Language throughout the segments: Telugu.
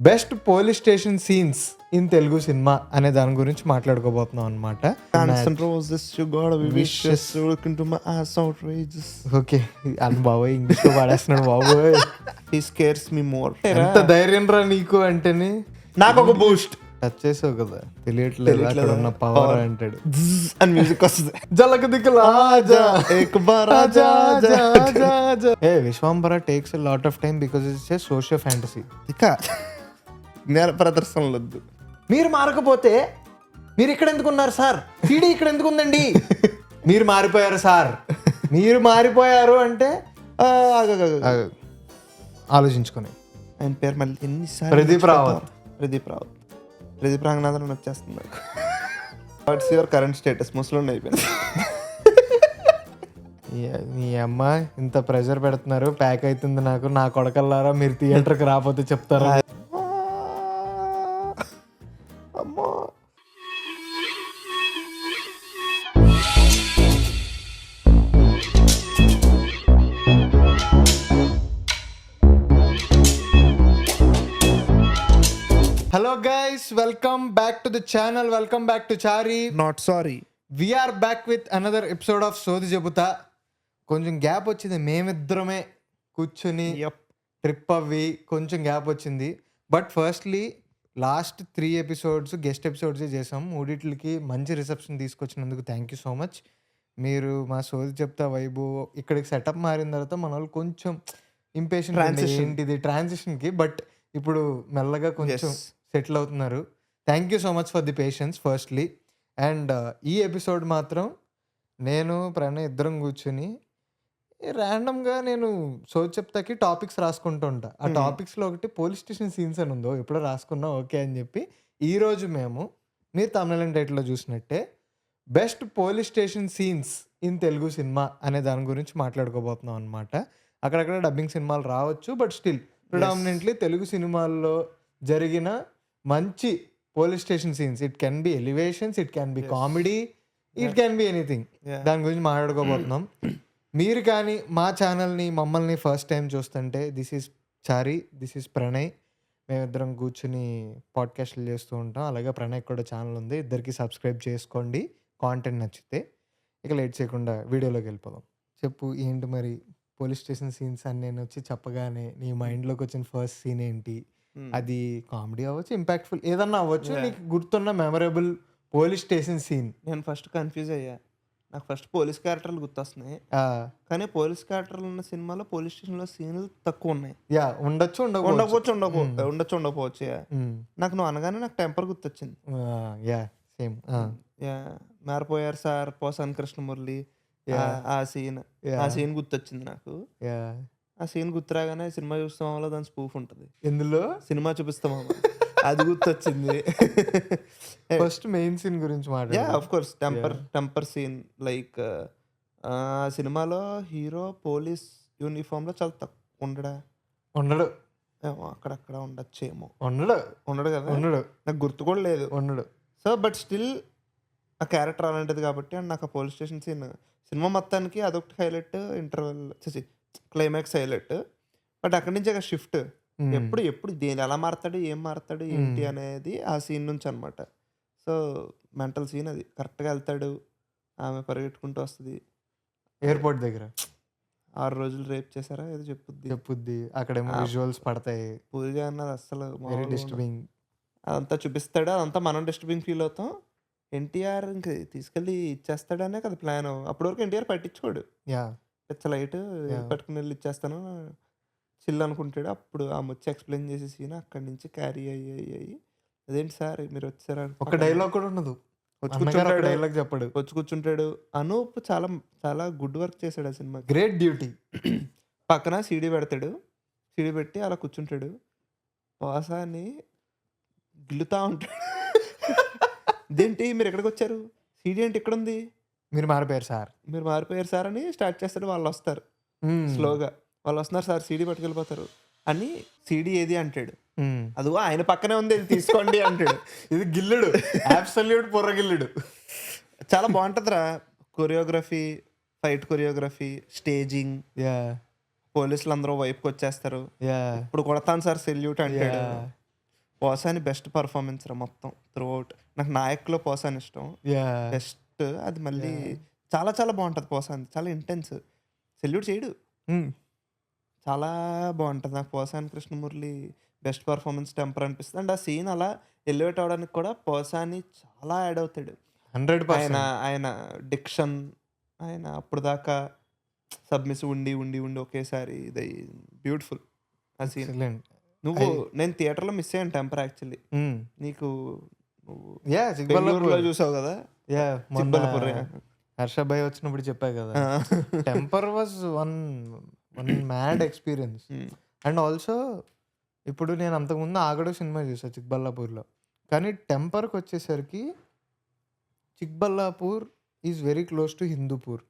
Best police station scenes in Telugu cinema అనే దాని గురించి మాట్లాడుకోబోతున్నాం అనమాట. Guns N' Roses, you gotta be vicious. Look into my eyes, outrageous. Okay, అని బాబోయ్ ఇంగ్లీష్ లో పాడేస్తున్నాడు బాబోయ్. He scares me more. ఎంత ధైర్యం రా నీకు అంటేనే నాకు ఒక బూస్ట్ టచ్ చేసావు కదా, తెలియట్లేదు అక్కడ ఉన్న పవర్ అంటాడు. అని మ్యూజిక్ వస్తుంది. జలక దిక్కులా ఏక్ బార్ ఆజా, ఆజా. ఏ Vishwambhara takes a lot of time because it's a socio fantasy. ఇక నేర ప్రదర్శనలు వద్దు. మీరు మారకపోతే మీరు ఇక్కడ ఎందుకు ఉన్నారు సార్, సీడీ ఇక్కడ ఎందుకు ఉందండి, మీరు మారిపోయారు సార్, మీరు మారిపోయారు అంటే ఆలోచించుకొని. ఆయన పేరు మళ్ళీ ఎన్నిసార్లు ప్రదీప్ రావత్. ప్రదీప్ రంగనాథన్ వచ్చేస్తుంది. What's your current status? ముసలి అయిపోయింది. మీ అమ్మ ఇంత ప్రెషర్ పెడుతున్నారు, ప్యాక్ అవుతుంది నాకు, నా కొడకల్లారా మీరు థియేటర్కి రాకపోతే చెప్తారా. అమ్మో hello guys, welcome back to the channel, welcome back to Chari. Not sorry. We are back with another episode of సోది చెబుతా. కొంచెం గ్యాప్ వచ్చింది, మేమిద్దరమే కూర్చొని ట్రిప్ అవ్వి కొంచెం గ్యాప్ వచ్చింది. But firstly last 3 episodes guest ఎపిసోడ్సే చేసాం. మూడిట్లకి మంచి రిసెప్షన్ తీసుకొచ్చినందుకు థ్యాంక్ యూ సో మచ్. మీరు మా సోది చెప్తా వైబు ఇక్కడికి సెటప్ మారిన తర్వాత మన వాళ్ళు కొంచెం ఇంపేషెంట్ ఏంటిది ట్రాన్సిషన్కి, బట్ ఇప్పుడు మెల్లగా కొంచెం సెటిల్ అవుతున్నారు. Thank you so much for the patience firstly. And ఈ ఎపిసోడ్ మాత్రం నేను ప్రణయ్ ఇద్దరం కూర్చొని ర్యాండమ్గా నేను సోది చెప్తాకి టాపిక్స్ రాసుకుంటూ ఉంటా. ఆ టాపిక్స్లో ఒకటి పోలీస్ స్టేషన్ సీన్స్ అని ఉందో ఎప్పుడో రాసుకున్నా ఓకే అని చెప్పి ఈరోజు మేము మీరు తమిళ టైటిల్లో చూసినట్టే best police station scenes in Telugu cinema అనే దాని గురించి మాట్లాడుకోబోతున్నాం అనమాట. అక్కడక్కడ డబ్బింగ్ సినిమాలు రావచ్చు, బట్ స్టిల్ ప్రిడామినెంట్లీ తెలుగు సినిమాల్లో జరిగిన మంచి police station scenes. It can be elevations, it can be comedy, it can be anything. దాని గురించి మాట్లాడుకోబోతున్నాం. మీరు కానీ మా ఛానల్ని మమ్మల్ని ఫస్ట్ టైం చూస్తుంటే this is Chari, this is Pranay. మేమిద్దరం కూర్చుని పాడ్కాస్ట్లు చేస్తూ ఉంటాం. అలాగే ప్రణయ్ కూడా ఛానల్ ఉంది, ఇద్దరికి సబ్స్క్రైబ్ చేసుకోండి కాంటెంట్ నచ్చితే. ఇక లేట్ చేయకుండా వీడియోలోకి వెళ్ళిపోదాం. చెప్పు ఏంటి మరి పోలీస్ స్టేషన్ సీన్స్ అని నేను వచ్చి చెప్పగానే నీ మైండ్లోకి వచ్చిన ఫస్ట్ సీన్ ఏంటి? అది కామెడీ అవ్వచ్చు, ఇంపాక్ట్ఫుల్ ఏదన్నా అవ్వచ్చు, నీకు గుర్తున్న మెమరబుల్ పోలీస్ స్టేషన్ సీన్. నేను ఫస్ట్ కన్ఫ్యూజ్ అయ్యా. నాకు ఫస్ట్ పోలీస్ క్యారెక్టర్లు గుర్తొస్తున్నాయి, కానీ పోలీస్ క్యారెక్టర్లు ఉన్న సినిమాలో పోలీస్ స్టేషన్లో సీన్లు తక్కువ ఉన్నాయి. యా ఉండొచ్చు, ఉండకపోవచ్చు. నాకు నువ్వు అనగానే నాకు టెంపర్ గుర్తొచ్చింది. Yeah same. మారిపోయారు సార్, పోసాని కృష్ణమురళి, ఆ సీన్ గుర్తొచ్చింది నాకు. ఆ సీన్ గుర్తురాగానే సినిమా చూస్తామో దాని స్పూఫ్ ఉంటుంది, ఎందులో సినిమా చూపిస్తామా అది గుర్తొచ్చింది. ఫస్ట్ మెయిన్ సీన్ గురించి of course Temper scene. Like ఆ సినిమాలో హీరో పోలీస్ యూనిఫామ్ లో చాలా తక్కువ ఉండడు, అక్కడక్కడ ఉండొచ్చేమో, ఉండడు కదా, నాకు గుర్తు కూడా లేదు. సో బట్ స్టిల్ ఆ క్యారెక్టర్ అలాంటిది కాబట్టి అండ్ నాకు ఆ పోలీస్ స్టేషన్ సీన్ సినిమా మొత్తానికి అదొకటి highlight, interval climax highlight. But అక్కడి నుంచి ఒక షిఫ్ట్ ఎప్పుడు దేని ఎలా మారుతాడు, ఏం మారుతాడు ఏంటి అనేది ఆ సీన్ నుంచి అనమాట. సో మెంటల్ సీన్ అది. కరెక్ట్గా వెళ్తాడు, ఆమె పరిగెట్టుకుంటూ వస్తుంది ఎయిర్పోర్ట్ దగ్గర. 6 రోజులు రేప్ చేశారా ఏదో చెప్పుద్ది. అక్కడేమో విజువల్స్ పడతాయి. పూరిగా అన్నది అస్సలు డిస్టర్బింగ్. అదంతా చూపిస్తాడు, అదంతా మనం డిస్టర్బింగ్ ఫీల్ అవుతాం. ఎన్టీఆర్ ఇంక తీసుకెళ్ళి ఇచ్చేస్తాడనే కదా ప్లాన్. అప్పటి వరకు ఎన్టీఆర్ పట్టించుకోడు, పిచ్చ లైట్ పట్టుకుని వెళ్ళి ఇచ్చేస్తాను చిల్ అనుకుంటాడు. అప్పుడు ఆమె వచ్చి ఎక్స్ప్లెయిన్ చేసే సీన్ అక్కడి నుంచి క్యారీ అయ్యి అదేంటి సార్ మీరు వచ్చారా, ఒక డైలాగ్ కూడా ఉండదు, డైలాగ్ చెప్పాడు, వచ్చి కూర్చుంటాడు. అనూప్ చాలా చాలా గుడ్ వర్క్ చేశాడు ఆ సినిమా, గ్రేట్ డ్యూటీ. పక్కన సీడీ పెడతాడు, సీడీ పెట్టి అలా కూర్చుంటాడు, పాసాని గిల్లుతా ఉంటాడు. ఇదేంటి మీరు ఎక్కడికి వచ్చారు, సీడీ ఏంటి ఇక్కడ ఉంది, మీరు మారిపోయారు సార్ అని స్టార్ట్ చేస్తాడు. వాళ్ళు వస్తారు స్లోగా, వాళ్ళు వస్తున్నారు సార్ సీడీ పట్టుకెళ్ళిపోతారు అని. సీడీ ఏది అంటాడు, అదిగో ఆయన పక్కనే ఉంది ఇది తీసుకోండి అంటాడు. ఇది గిల్లుడు, అబ్సల్యూట్ పొర్ర గిల్లుడు. చాలా బాగుంటుందిరా కొరియోగ్రఫీ, ఫైట్ కొరియోగ్రఫీ, స్టేజింగ్. పోలీసులు అందరూ వైపుకి వచ్చేస్తారు, ఇప్పుడు కొడతాను సార్ సెల్యూట్ అంటాడు. పోసాని బెస్ట్ పర్ఫార్మెన్స్ రా మొత్తం త్రూ అవుట్. నాకు నాయక్‌లో పోసాని ఇష్టం. యా బెస్ట్ అది మళ్ళీ చాలా చాలా బావుంటది పోసానిది. చాలా ఇంటెన్స్. సెల్యూట్ చేయడు. చాలా బావుంటది. నాకు పోసాని కృష్ణమురళి బెస్ట్ పర్ఫార్మెన్స్ టెంపర్ అనిపిస్తది. అండ్ ఆ సీన్ అలా ఎలివేట్ అవ్వడానికి కూడా పోసాని చాలా యాడ్ అవుతాడు. 100%. ఆయన డిక్షన్, ఆయన అప్పటిదాకా సబ్మిసివ్ ఉండి ఒకేసారి ఇదై బ్యూటిఫుల్ ఆ సీన్. ఎక్సలెంట్. నేను థియేటర్‌లో మిస్ అయ్యాను టెంపర్ యాక్చువల్లీ. నీకు నువ్వు యా బెంగుళూరులో చిక్బల్లాపూర్. చూసావు కదా! యా చిక్బల్లాపూర్. హర్ష భాయ్ వచ్చినప్పుడు చెప్పా కదా, temper was one mad experience. And also ఇప్పుడు నేను అంతకుముందు ఆగడు సినిమా చూసాను చిక్బల్లాపూర్లో, కానీ టెంపర్కి వచ్చేసరికి Chikballapur is very close to Hindupur.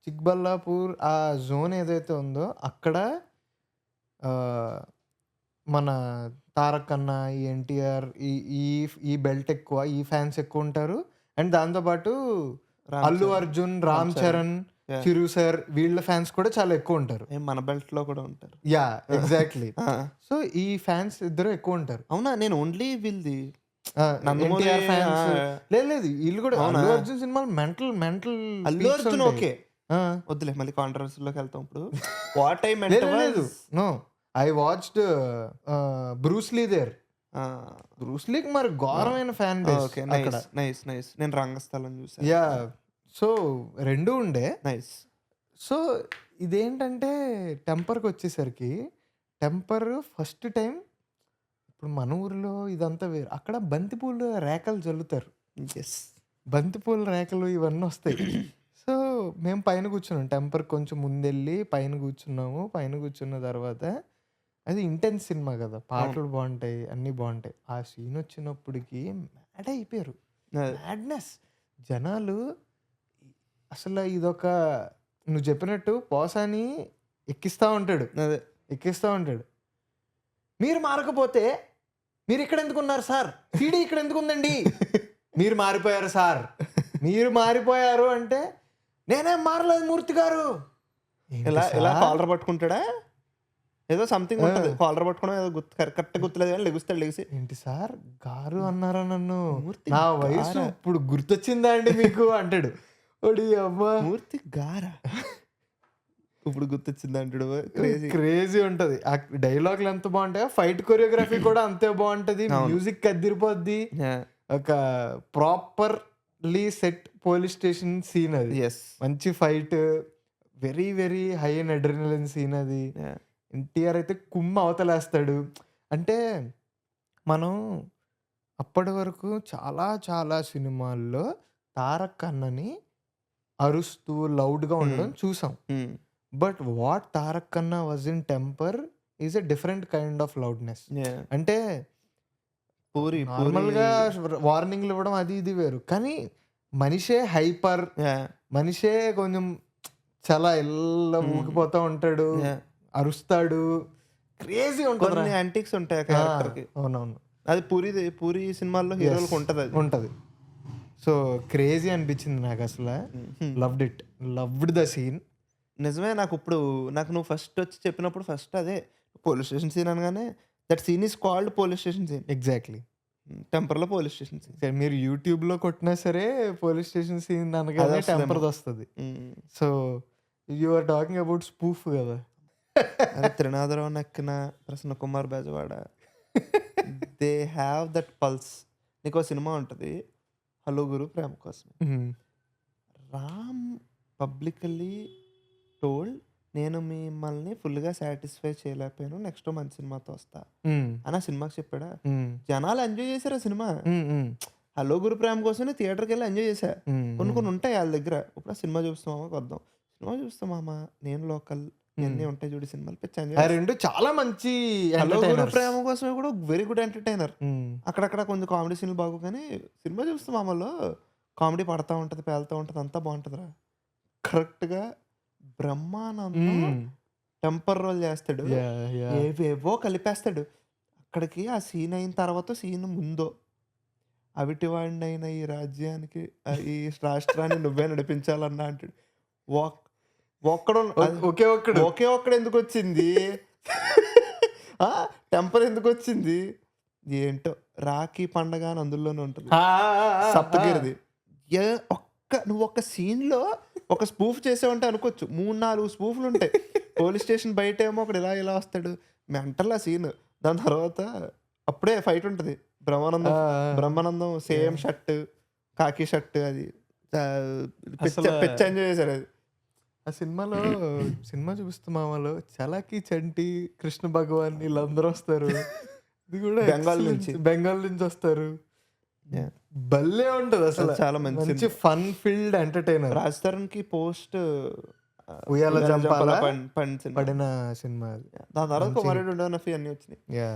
Chikballapur ఆ జోన్ ఏదైతే ఉందో అక్కడ మన తారక్ అన్న, ఈ ఎన్టీఆర్, ఈ ఈ ఈ బెల్ట్ ఎక్కువ, ఈ ఫ్యాన్స్ ఎక్కువ ఉంటారు. అండ్ దాంతోపాటు అల్లు అర్జున్, రామ్ చరణ్, చిరు సార్ వీళ్ళ ఫ్యాన్స్ కూడా చాలా ఎక్కువ ఉంటారు. మన బెల్ట్‌లో కూడా ఉంటారు. Yeah exactly. సో ఈ ఫ్యాన్స్ ఇద్దరు ఎక్కువ ఉంటారు. అవునా? నేను ఓన్లీ వీళ్ళది ఎన్టీఆర్ ఫ్యాన్స్ లేదు, వీళ్ళు కూడా అల్లు అర్జున్ సినిమాలు మెంటల్. అల్లు అర్జున్ ఓకే, వద్దులే మళ్ళీ కాంట్రవర్సీలోకి వెళ్తాం. ఇప్పుడు వాట్ ఐ మెంట్ లేదు, no I watched Bruce Lee there. Bruce లీకి మరి ఘోరమైన ఫ్యాన్ బేస్. Okay, nice. నేను రంగస్థలం చూసాను. యా సో రెండు ఉండే. నైస్. సో ఇదేంటంటే టెంపర్కి వచ్చేసరికి, టెంపర్ ఫస్ట్ టైం ఇప్పుడు మన ఊరిలో ఇదంతా వేరు, అక్కడ బంతిపూలు రేఖలు చల్లుతారు. బంతిపూల రేఖలు ఇవన్నీ వస్తాయి. సో మేము పైన కూర్చున్నాం, టెంపర్ కొంచెం ముందెళ్ళి పైన కూర్చున్నాము. పైన కూర్చున్న తర్వాత అది ఇంటెన్స్ సినిమా కదా, పాటలు బాగుంటాయి, అన్నీ బాగుంటాయి. ఆ సీన్ వచ్చినప్పటికి మ్యాడ్ అయిపోయారు. మ్యాడ్నెస్ జనాలు అసలు. ఇదొక నువ్వు చెప్పినట్టు పోసాని ఎక్కిస్తూ ఉంటాడు. మీరు మారకపోతే మీరు ఇక్కడ ఎందుకు ఉన్నారు సార్, సీడీ ఇక్కడ ఎందుకు ఉందండి, మీరు మారిపోయారు సార్, మీరు మారిపోయారు అంటే నేనేం మారలేదు మూర్తి గారు. ఇలా కాలర్ పట్టుకుంటాడా, ఏదో సంథింగ్ ఉంటుంది, కాలర్ పట్టుకోవడం ఏదో కరెక్ట్ గుర్తులేదు కానీ లెగిసి ఏంటి సార్ గారు అన్నారా నన్ను, నా వయసు ఇప్పుడు గుర్తొచ్చిందా అండి మీకు అంటాడు. ఒడి అమ్మా మూర్తి గారా ఇప్పుడు గుర్తొచ్చింది అంటాడు. క్రేజీ ఉంటది. ఆ డైలాగులు ఎంత బాగుంటాయో, ఫైట్ కొరియోగ్రఫీ కూడా అంతే బాగుంటది, మ్యూజిక్ అదిరిపోద్ది. ఒక properly set police station scene అది. మంచి fight, very very high and adrenaline scene అది. ఎన్టీఆర్ అయితే కుమ్మ అవతలేస్తాడు. అంటే మనం అప్పటి వరకు చాలా సినిమాల్లో తారక్ అన్నని అరుస్తూ లౌడ్గా ఉండడం చూసాం. బట్ వాట్ తారక్ అన్న was in temper is a different kind of loudness. అంటే నార్మల్గా వార్నింగ్లు ఇవ్వడం అది ఇది వేరు, కానీ మనిషే హైపర్, మనిషే కొంచెం చాలా ఎల్లా ఊగిపోతూ ఉంటాడు, అరుస్తాడు, క్రేజీ ఉంటుంది. యాంటిక్స్ ఉంటాయి ఆ క్యారెక్టర్కి. అవునవును, అది పూరి సినిమాల్లో హీరోలకు ఉంటది. సో క్రేజీ అనిపించింది నాకు అసలు. Loved the scene. నిజమే. నాకు నువ్వు ఫస్ట్ వచ్చి చెప్పినప్పుడు ఫస్ట్ అదే పోలీస్ స్టేషన్ సీన్ అనగానే that scene is called police station scene. Exactly. టెంపర్లో పోలీస్ స్టేషన్ సీన్. మీరు యూట్యూబ్లో కొట్టినా సరే పోలీస్ స్టేషన్ సీన్ అనగానే టెంపర్ వస్తుంది. So you are talking about spoof కదా. Trinadharao Nakkina, Prasanna Kumar Bezawada, they have that pulse. నీకు సినిమా ఉంటుంది hello Guru Prema Kosam. Ram publicly told, నేను మిమ్మల్ని ఫుల్గా సాటిస్ఫై చేయలేకపోయాను, నెక్స్ట్ మంచి సినిమాతో వస్తా అని ఆ సినిమాకి చెప్పాడా. జనాలు ఎంజాయ్ చేశారు ఆ సినిమా. హలో గురు ప్రేమ కోసం థియేటర్కి వెళ్ళి ఎంజాయ్ చేశా. కొన్ని ఉంటాయి వాళ్ళ దగ్గర. ఇప్పుడు ఆ సినిమా చూస్తామా వద్దాం, సినిమా చూస్తామా, నేను లోకల్ ఇవన్నీ ఉంటాయి చూడు సినిమాలు, రెండు చాలా మంచి. హలో గురు ప్రేమ కోసమే కూడా వెరీ గుడ్ ఎంటర్టైనర్. అక్కడక్కడ కొంచెం కామెడీ సీన్లు బాగు, కానీ సినిమా చూస్తే మామూలు కామెడీ పడతా ఉంటుంది, పేలుతూ ఉంటుంది, అంతా బాగుంటుందిరా. కరెక్ట్గా బ్రహ్మానందం టెంపర్ రోల్ చేస్తాడు, ఏవేవో కలిపేస్తాడు. అక్కడికి ఆ సీన్ అయిన తర్వాత సీన్ ముందో, అవిటివాడినైన ఈ రాజ్యానికి ఈ రాష్ట్రాన్ని నువ్వే నడిపించాలన్నా అంటాడు. ఒకే ఒక్కడు ఎందుకు వచ్చింది, టెంపర్ ఎందుకు వచ్చింది, ఏంటో రాఖీ పండగ అని అందులోనే ఉంటుంది ఆ, ఆ, ఆ, ఆ. సప్తగిరిది. నువ్వు ఒక సీన్‌లో ఒక స్పూఫ్ చేసావంటే అనుకోవచ్చు. 3, 4 స్పూఫ్‌లుంటాయి. పోలీస్ స్టేషన్ బయటేమో ఒకడు ఇలా ఇలా వస్తాడు. మెంటల్ ఆ సీన్. దాని తర్వాత అప్పుడే ఫైట్ ఉంటది. ఆ, ఆ. బ్రహ్మానందం సేమ్ షర్ట్, ఖాకీ షర్ట్ అది. అసలు పిచ్చ ఎంజాయ్ చేశారది. ఆ సినిమాలో సినిమా చూపిస్తూ మామలో చలాకి చంటి కృష్ణ భగవాన్ వీళ్ళందరూ వస్తారు. ఇది కూడా బెంగాల్ excellent. నుంచి. బెంగాల్ నుంచి వస్తారు. Yeah. భలే ఉంటది అసలు. చాలా మంచి మంచి cinema. Fun filled entertainer. Raj తరుణ్‌కి పోస్ట్ ఉయ్యాల జంపాల పడిన సినిమా. పడిన సినిమా అది. దాని తర్వాత మంచి కుమారుడు ఉండనఫీ అన్నీ వచ్చినాయి. యా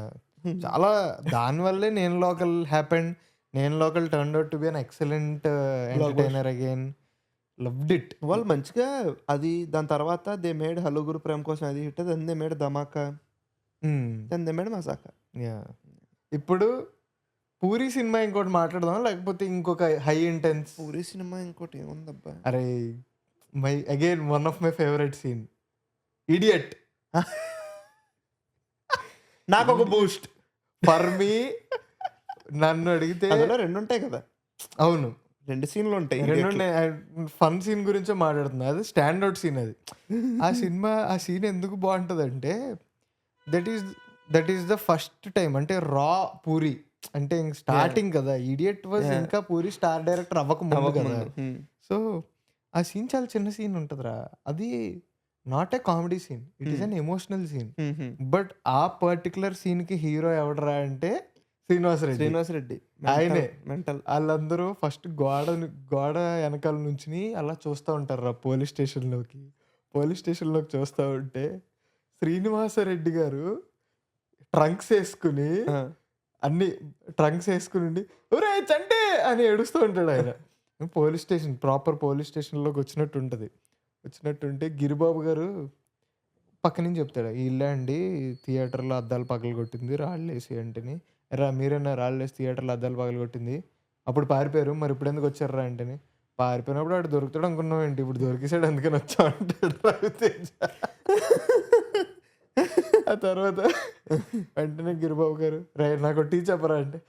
చాలా దానివల్లే నేను లోకల్ హ్యాపెండ్. నేను local turn out to be an excellent entertainer again. Loved it. వాళ్ళు మంచిగా అది దాని తర్వాత they made hello Guru Prem కోసం అది hit. Then they made Dhamaka. Then they made Masaka. Yeah ఇప్పుడు పూరి సినిమా ఇంకోటి మాట్లాడదాం లేకపోతే ఇంకొక హై ఇంటెన్స్. పూరి సినిమా ఇంకోటి ఏముందబ్బా. అరే my again one of my favourite scene Idiot. నాకు ఒక బూస్ట్ ఫర్ మీ నన్ను అడిగితే అందులో 2 ఉంటాయి కదా. అవును 2 సీన్లు ఉంటాయి. రెండు ఫన్ సీన్ గురించే మాట్లాడుతున్నా. అది స్టాండ్ అవుట్ సీన్ అది. ఆ సీన్ ఎందుకు బాగుంటుంది అంటే that is the first time అంటే రా పూరి అంటే స్టార్టింగ్ కదా. ఇడియట్ వాజ్ ఇంకా పూరి స్టార్ డైరెక్టర్ అవ్వక ముందు కదా. సో ఆ సీన్ చాలా చిన్న సీన్ ఉంటుందిరా. అది not a comedy scene, it is an emotional scene. But ఆ పర్టికులర్ సీన్ కి హీరో ఎవడరా అంటే శ్రీనివాస్ రెడ్డి. ఆయనే. మెంటల్. వాళ్ళందరూ ఫస్ట్ గోడ వెనకాల నుంచి అలా చూస్తూ ఉంటారు రా పోలీస్ స్టేషన్లోకి చూస్తూ ఉంటే శ్రీనివాసరెడ్డి గారు ట్రంక్స్ వేసుకుని ఒరే చంటే అని ఏడుస్తూ ఉంటాడు ఆయన. ప్రాపర్ పోలీస్ స్టేషన్లోకి వచ్చినట్టుంటే గిరిబాబు గారు పక్క నుంచి చెప్తాడు, ఈ ఇల్లే అండి థియేటర్లో అద్దాలు పగలు కొట్టింది రాళ్ళు వేసి అంటేని. మీరేనా రాళ్ళు వేసి థియేటర్లో అద్దాలు పగలు కొట్టింది, అప్పుడు పారిపోయారు, మరి ఇప్పుడు ఎందుకు వచ్చారా అంటేని. పారిపోయినప్పుడు వాడు దొరుకుతాడు అనుకున్నాం ఏంటి, ఇప్పుడు దొరికేసాడు అందుకని వచ్చా అంటాడు రవితేజ. ఆ తర్వాత వెంటనే గిరిబాబు గారు నాకు టీ చెప్పరా అంటే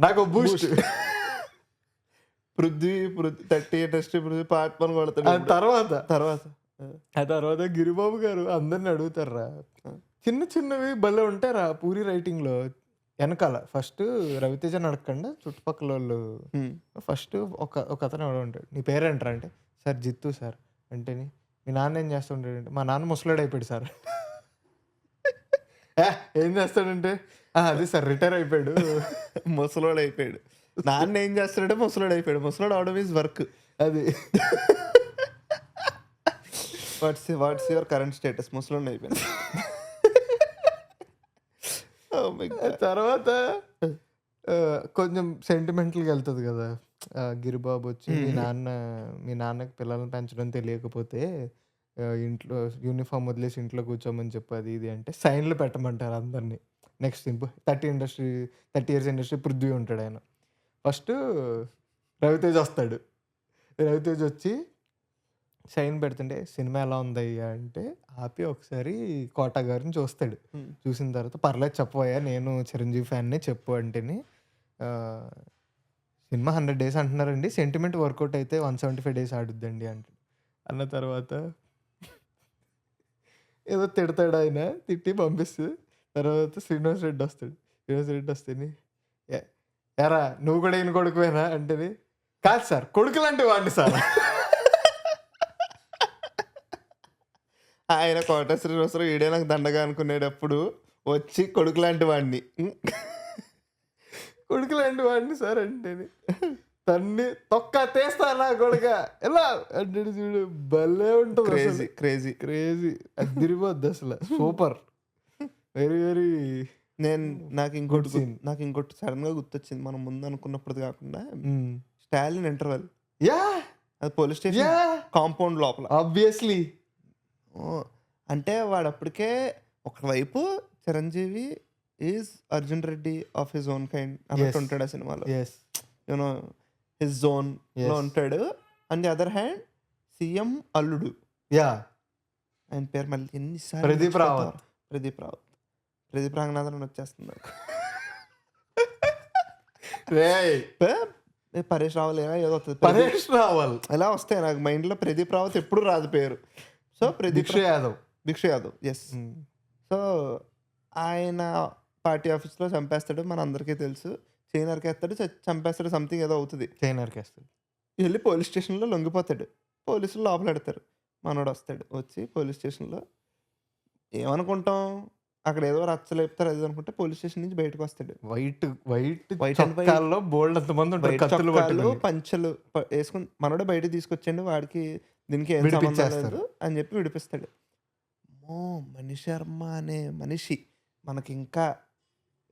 నాకు Boost. Prithvi 30 industry Prithvi part 1 కొడతాడు. ఆ తర్వాత గిరిబాబు గారు అందరిని అడుగుతారా, చిన్నవి భలే ఉంటారా పూరి రైటింగ్ లో. వెనకాల ఫస్ట్ రవితేజని అడగకుండా చుట్టుపక్కల వాళ్ళు ఫస్ట్ ఒక అతను ఎవడో ఉంటాడు, నీ పేరేంట్రా అంటే, సార్ జిత్తు సార్ అంటేని. మీ నాన్న ఏం చేస్తుంటాడంటే, మా నాన్న ముసలాడు అయిపోయాడు సార్. ఏం చేస్తాడంటే, అది సార్ రిటైర్ అయిపోయాడు. ముసలోడు అయిపోయాడు. నాన్న ఏం చేస్తాడంటే ముసలోడు అయిపోయాడు. ముసలోడు అవడం ఈజ్ వర్క్. అది వాట్స్ యువర్ కరెంట్ స్టేటస్? ముసలోడు అయిపోయాడు. తర్వాత కొంచెం సెంటిమెంటల్గా వెళ్తుంది కదా. గిరిబాబు వచ్చి మీ నాన్నకి పిల్లల్ని పెంచడం తెలియకపోతే ఇంట్లో యూనిఫామ్ వదిలేసి ఇంట్లో కూర్చోమని చెప్పు అది ఇది అంటే సైన్లు పెట్టమంటారు అందరినీ. నెక్స్ట్ 30 ఇయర్స్ ఇండస్ట్రీ పృథ్వీ ఉంటాడు ఆయన. ఫస్ట్ రవితేజ వస్తాడు. రవితేజ వచ్చి సైన్ పెడుతుంటే సినిమా ఎలా ఉందయ్యా అంటే ఆపి ఒకసారి కోట గారిని చూస్తాడు. చూసిన తర్వాత పర్లేదు చెప్పవయ్యా, నేను చిరంజీవి ఫ్యాన్ని చెప్పు అంటేని. సినిమా 100 days అంటున్నారండి, సెంటిమెంట్ వర్కౌట్ అయితే 175 days ఆడుద్దండి అన్న తర్వాత ఏదో తిడతాడు ఆయన. తిట్టి పంపిస్తూ తర్వాత శ్రీనివాస్ రెడ్డి వస్తేని, ఎరా నువ్వు కూడా ఈయన కొడుకువేనా అంటేని, కాదు సార్ కొడుకులాంటి వాడిని సార్. ఆయన కోట శ్రీనివాసరావు ఈడే నాకు దండగా అనుకునేటప్పుడు వచ్చి కొడుకు లాంటి వాడిని సార్ అంటేని. తన్ని తొక్క తీస్తా నా కొడుక ఎలా అంటే చూడు భలే ఉంటుంది. క్రేజీ అదిరిపోద్ది అసలు. Super, very very. నాకు ఇంకోటి సడన్ గా గుర్తొచ్చింది. మనం ముందు అనుకున్నప్పుడు కాకుండా స్టాలిన్ ఇంటర్వెల్. అది పోలీస్ స్టేషన్ కాంపౌండ్ లోపల. ఆబ్వియస్లీ అంటే వాడు అప్పటికే ఒకవైపు Chiranjeevi is Arjun Reddy of his own kind అన్నట్టు ఉంటాడు ఆ సినిమాలో. యూనో హిజ్ జోన్ లో ఉంటాడు. And the other hand CM అల్లుడు. ఆయన పేరు మళ్ళీ ఎన్నిసార్లు ప్రదీప్ రావత్. ప్రదీప్ రంగనాథన్ వచ్చేస్తుంది. పరేష్ రావల్ ఏదో వస్తుంది, పరేష్ రావల్ ఎలా వస్తాయి నాకు మైండ్లో. ప్రదీప్ రావత్ ఎప్పుడు రాదు పేరు. సో ప్రదీప్ భిక్షు యాదవ్ ఎస్. సో ఆయన పార్టీ ఆఫీస్లో చంపేస్తాడు, మన అందరికీ తెలుసు. చైన్ నరికేస్తాడు, చంపేస్తాడు, సంథింగ్ ఏదో అవుతుంది. చైన్ నరికేస్తాడు, వెళ్ళి పోలీస్ స్టేషన్లో లొంగిపోతాడు. పోలీసులు లోపలెడతారు. మనోడు వస్తాడు, వచ్చి పోలీస్ స్టేషన్లో ఏమనుకుంటాం, అక్కడ ఏదో రచ్చలేపుతారు అది అనుకుంటే పోలీస్ స్టేషన్ నుంచి బయటకు వస్తాడు. వైట్ చొక్కాల్లో బోల్డ్ అంతమంది ఉంటారు, కత్తులు పట్టుకొని. పంచలు వేసుకుని మనోడే బయటకు తీసుకొచ్చండి, వాడికి దీనికి ఏం సంబంధం లేదు అని చెప్పి విడిపిస్తాడు. మణిశర్మ అనే మనిషి మనకి ఇంకా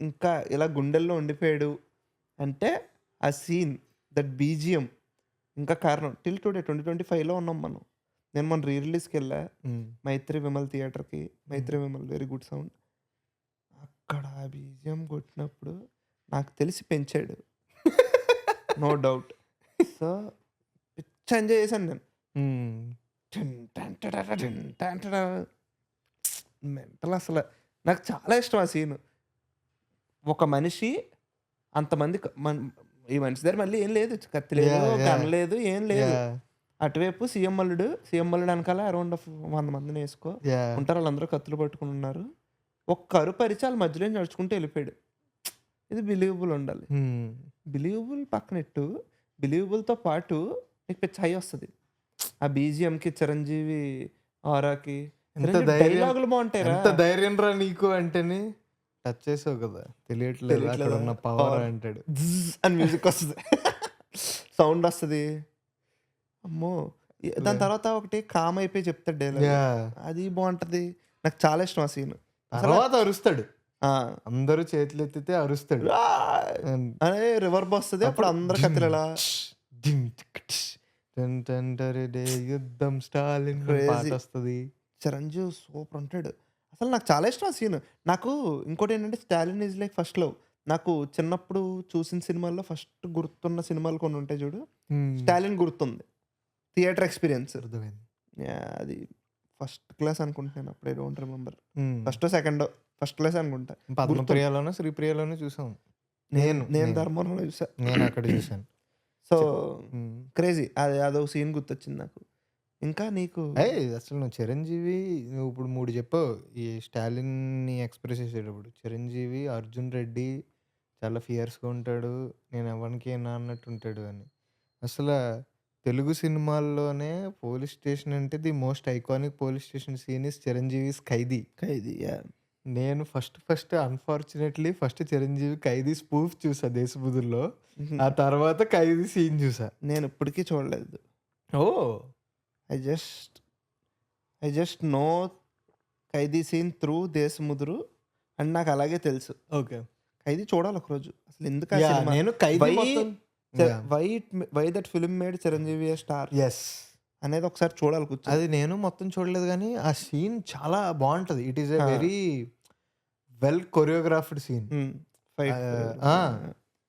ఇంకా ఇలా గుండెల్లో ఉండిపోయాడు అంటే ఆ సీన్, దట్ బీజిఎం ఇంకా కారణం. టిల్ టుడే 2025లో ఉన్నాం మనం. నేను మన రిలీజ్కి వెళ్ళా మైత్రి విమల్ థియేటర్కి. మైత్రి విమల్ వెరీ గుడ్ సౌండ్. అక్కడ ఆ బీజిఎం కొట్టినప్పుడు నాకు తెలిసి పెంచాడు, నో డౌట్. సో పిచ్చ ఎంజాయ్ చేశాను నేను. మెంటల్ అసలు. నాకు చాలా ఇష్టం ఆ సీన్. ఒక మనిషి అంతమంది ఈ మనిషి దగ్గర మళ్ళీ ఏం లేదు, కత్తి లేదు, గన్ లేదు, ఏం లేదు. అటువైపు సీఎం అల్లుడు వెనకాల అరౌండ్ 100 మందిని వేసుకో ఉంటారు, వాళ్ళందరూ కత్తులు పట్టుకుని ఉన్నారు. ఒక్క అరుపరిచి వాళ్ళ మధ్యలో నడుచుకుంటూ వెళ్ళిపోయాడు. ఇది బిలీవబుల్ ఉండాలి. బిలీవబుల్ పక్కనెట్టు, బిలీవబుల్తో పాటు నీకు పిచ్చ హై వస్తుంది. ఆ బీజిఎంకి, చిరంజీవి ఆరాకి డైలాగులు బాగుంటాయి. ఎంత ధైర్యం రా నీకు అంటేనే టచ్ చేసావు కదా, తెలియట్లేదు అక్కడ ఉన్న పవర్ అంటాడు. అని మ్యూజిక్ వస్తుంది, సౌండ్ వస్తుంది. అమ్మో, దాని తర్వాత ఒకటి కామ్ అయిపోయి చెప్తాడు డైలాగ్, అది బాగుంటది. నాకు చాలా ఇష్టం ఆ సీన్. తర్వాత అరుస్తాడు, అందరూ చేతులు ఎత్తితే అరుస్తాడు, అదే రివర్బ్ వస్తుంది. అప్పుడు అందరు కత్తిలు ఎలా యుద్ధం స్టాలిన్ పాట వస్తుంది. చిరంజీవి సూపర్ ఉంటాడు అసలు. నాకు చాలా ఇష్టం ఆ సీన్. నాకు ఇంకోటి ఏంటంటే Stalin is like first love. నాకు చిన్నప్పుడు చూసిన సినిమాల్లో ఫస్ట్ గుర్తున్న సినిమాలు కొన్ని ఉంటాయి చూడు, స్టాలిన్ గుర్తుంది. థియేటర్ ఎక్స్పీరియన్స్ అది ఫస్ట్ క్లాస్ అనుకుంటున్నాను అప్పుడు, I don't remember. First class అనుకుంటా. పద్మప్రియలోనో శ్రీప్రియలోనో చూసాం. నేను ధర్మవరంలో చూసా, నేను అక్కడ చూసాను. సో క్రేజీ, అదో సీన్ గుర్తొచ్చింది నాకు. ఇంకా నీకు అసలు నువ్వు చిరంజీవి, నువ్వు ఇప్పుడు 3 చెప్పావు ఈ స్టాలిన్ని ఎక్స్ప్రెస్ చేసేటప్పుడు. చిరంజీవి, అర్జున్ రెడ్డి చాలా ఫియర్స్గా ఉంటాడు, నేను ఎవరికి ఏనా అన్నట్టు ఉంటాడు అని. అసలు తెలుగు సినిమాల్లోనే పోలీస్ స్టేషన్ అంటే the most iconic police station scene is Chiranjeevi's Khaidi. నేను first unfortunately Chiranjeevi Khaidi spoof చూసా దేశబుధుల్లో, ఆ తర్వాత ఖైదీ సీన్ చూసా. నేను ఇప్పటికీ చూడలేదు. I just know Khaidi scene through Desamuduru and నాకు అలాగే తెలుసు. ఓకే, ఖైదీ చూడాలి ఒకరోజు. అసలు ఎందుకు నేను why that film made Chiranjeevi star అనేది ఒకసారి చూడాలి కూర్చో. అది నేను మొత్తం చూడలేదు కానీ ఆ సీన్ చాలా బాగుంటది. It is a very well choreographed scene.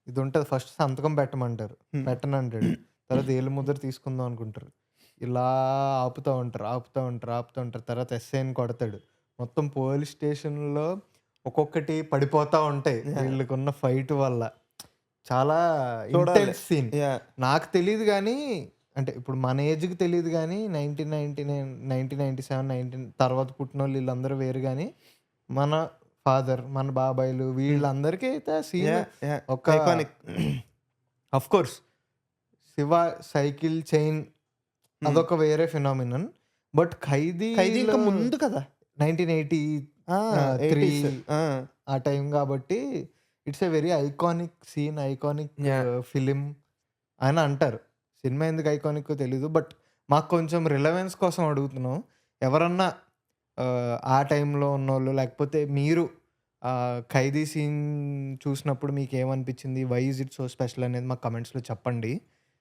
ఇది ఉంటది, ఫస్ట్ సంతకం పెట్టమంటారు, పెట్టనంటాడు. తర్వాత ఏళ్ళు ముద్ర తీసుకుందాం అనుకుంటారు, ఇలా ఆపుతూ ఉంటారు. తర్వాత ఎస్ఐని కొడతాడు. మొత్తం పోలీస్ స్టేషన్లో ఒక్కొక్కటి పడిపోతూ ఉంటాయి వీళ్ళకున్న ఫైట్ వల్ల. చాలా ఇంటెన్స్ సీన్. నాకు తెలియదు కానీ, అంటే ఇప్పుడు మన ఏజ్కి తెలియదు కానీ 1997 తర్వాత పుట్టిన వాళ్ళు వీళ్ళందరూ వేరు కానీ, మన ఫాదర్, మన బాబాయిలు వీళ్ళందరికీ అయితే సీన్ ఒక of course Shiva cycle chain అదొక వేరే ఫినామినన్. బట్ ఖైదీ ఇంకా ముందు కదా, 1983 ఆ టైం కాబట్టి it's a very iconic scene, iconic film అని అంటారు. సినిమా ఎందుకు ఐకానిక్ తెలీదు, బట్ మాకు కొంచెం రిలవెన్స్ కోసం అడుగుతున్నాం. ఎవరన్నా ఆ టైంలో ఉన్నోళ్ళు, లేకపోతే మీరు ఖైదీ సీన్ చూసినప్పుడు మీకు ఏమనిపించింది, why is it so special అనేది మాకు కమెంట్స్లో చెప్పండి.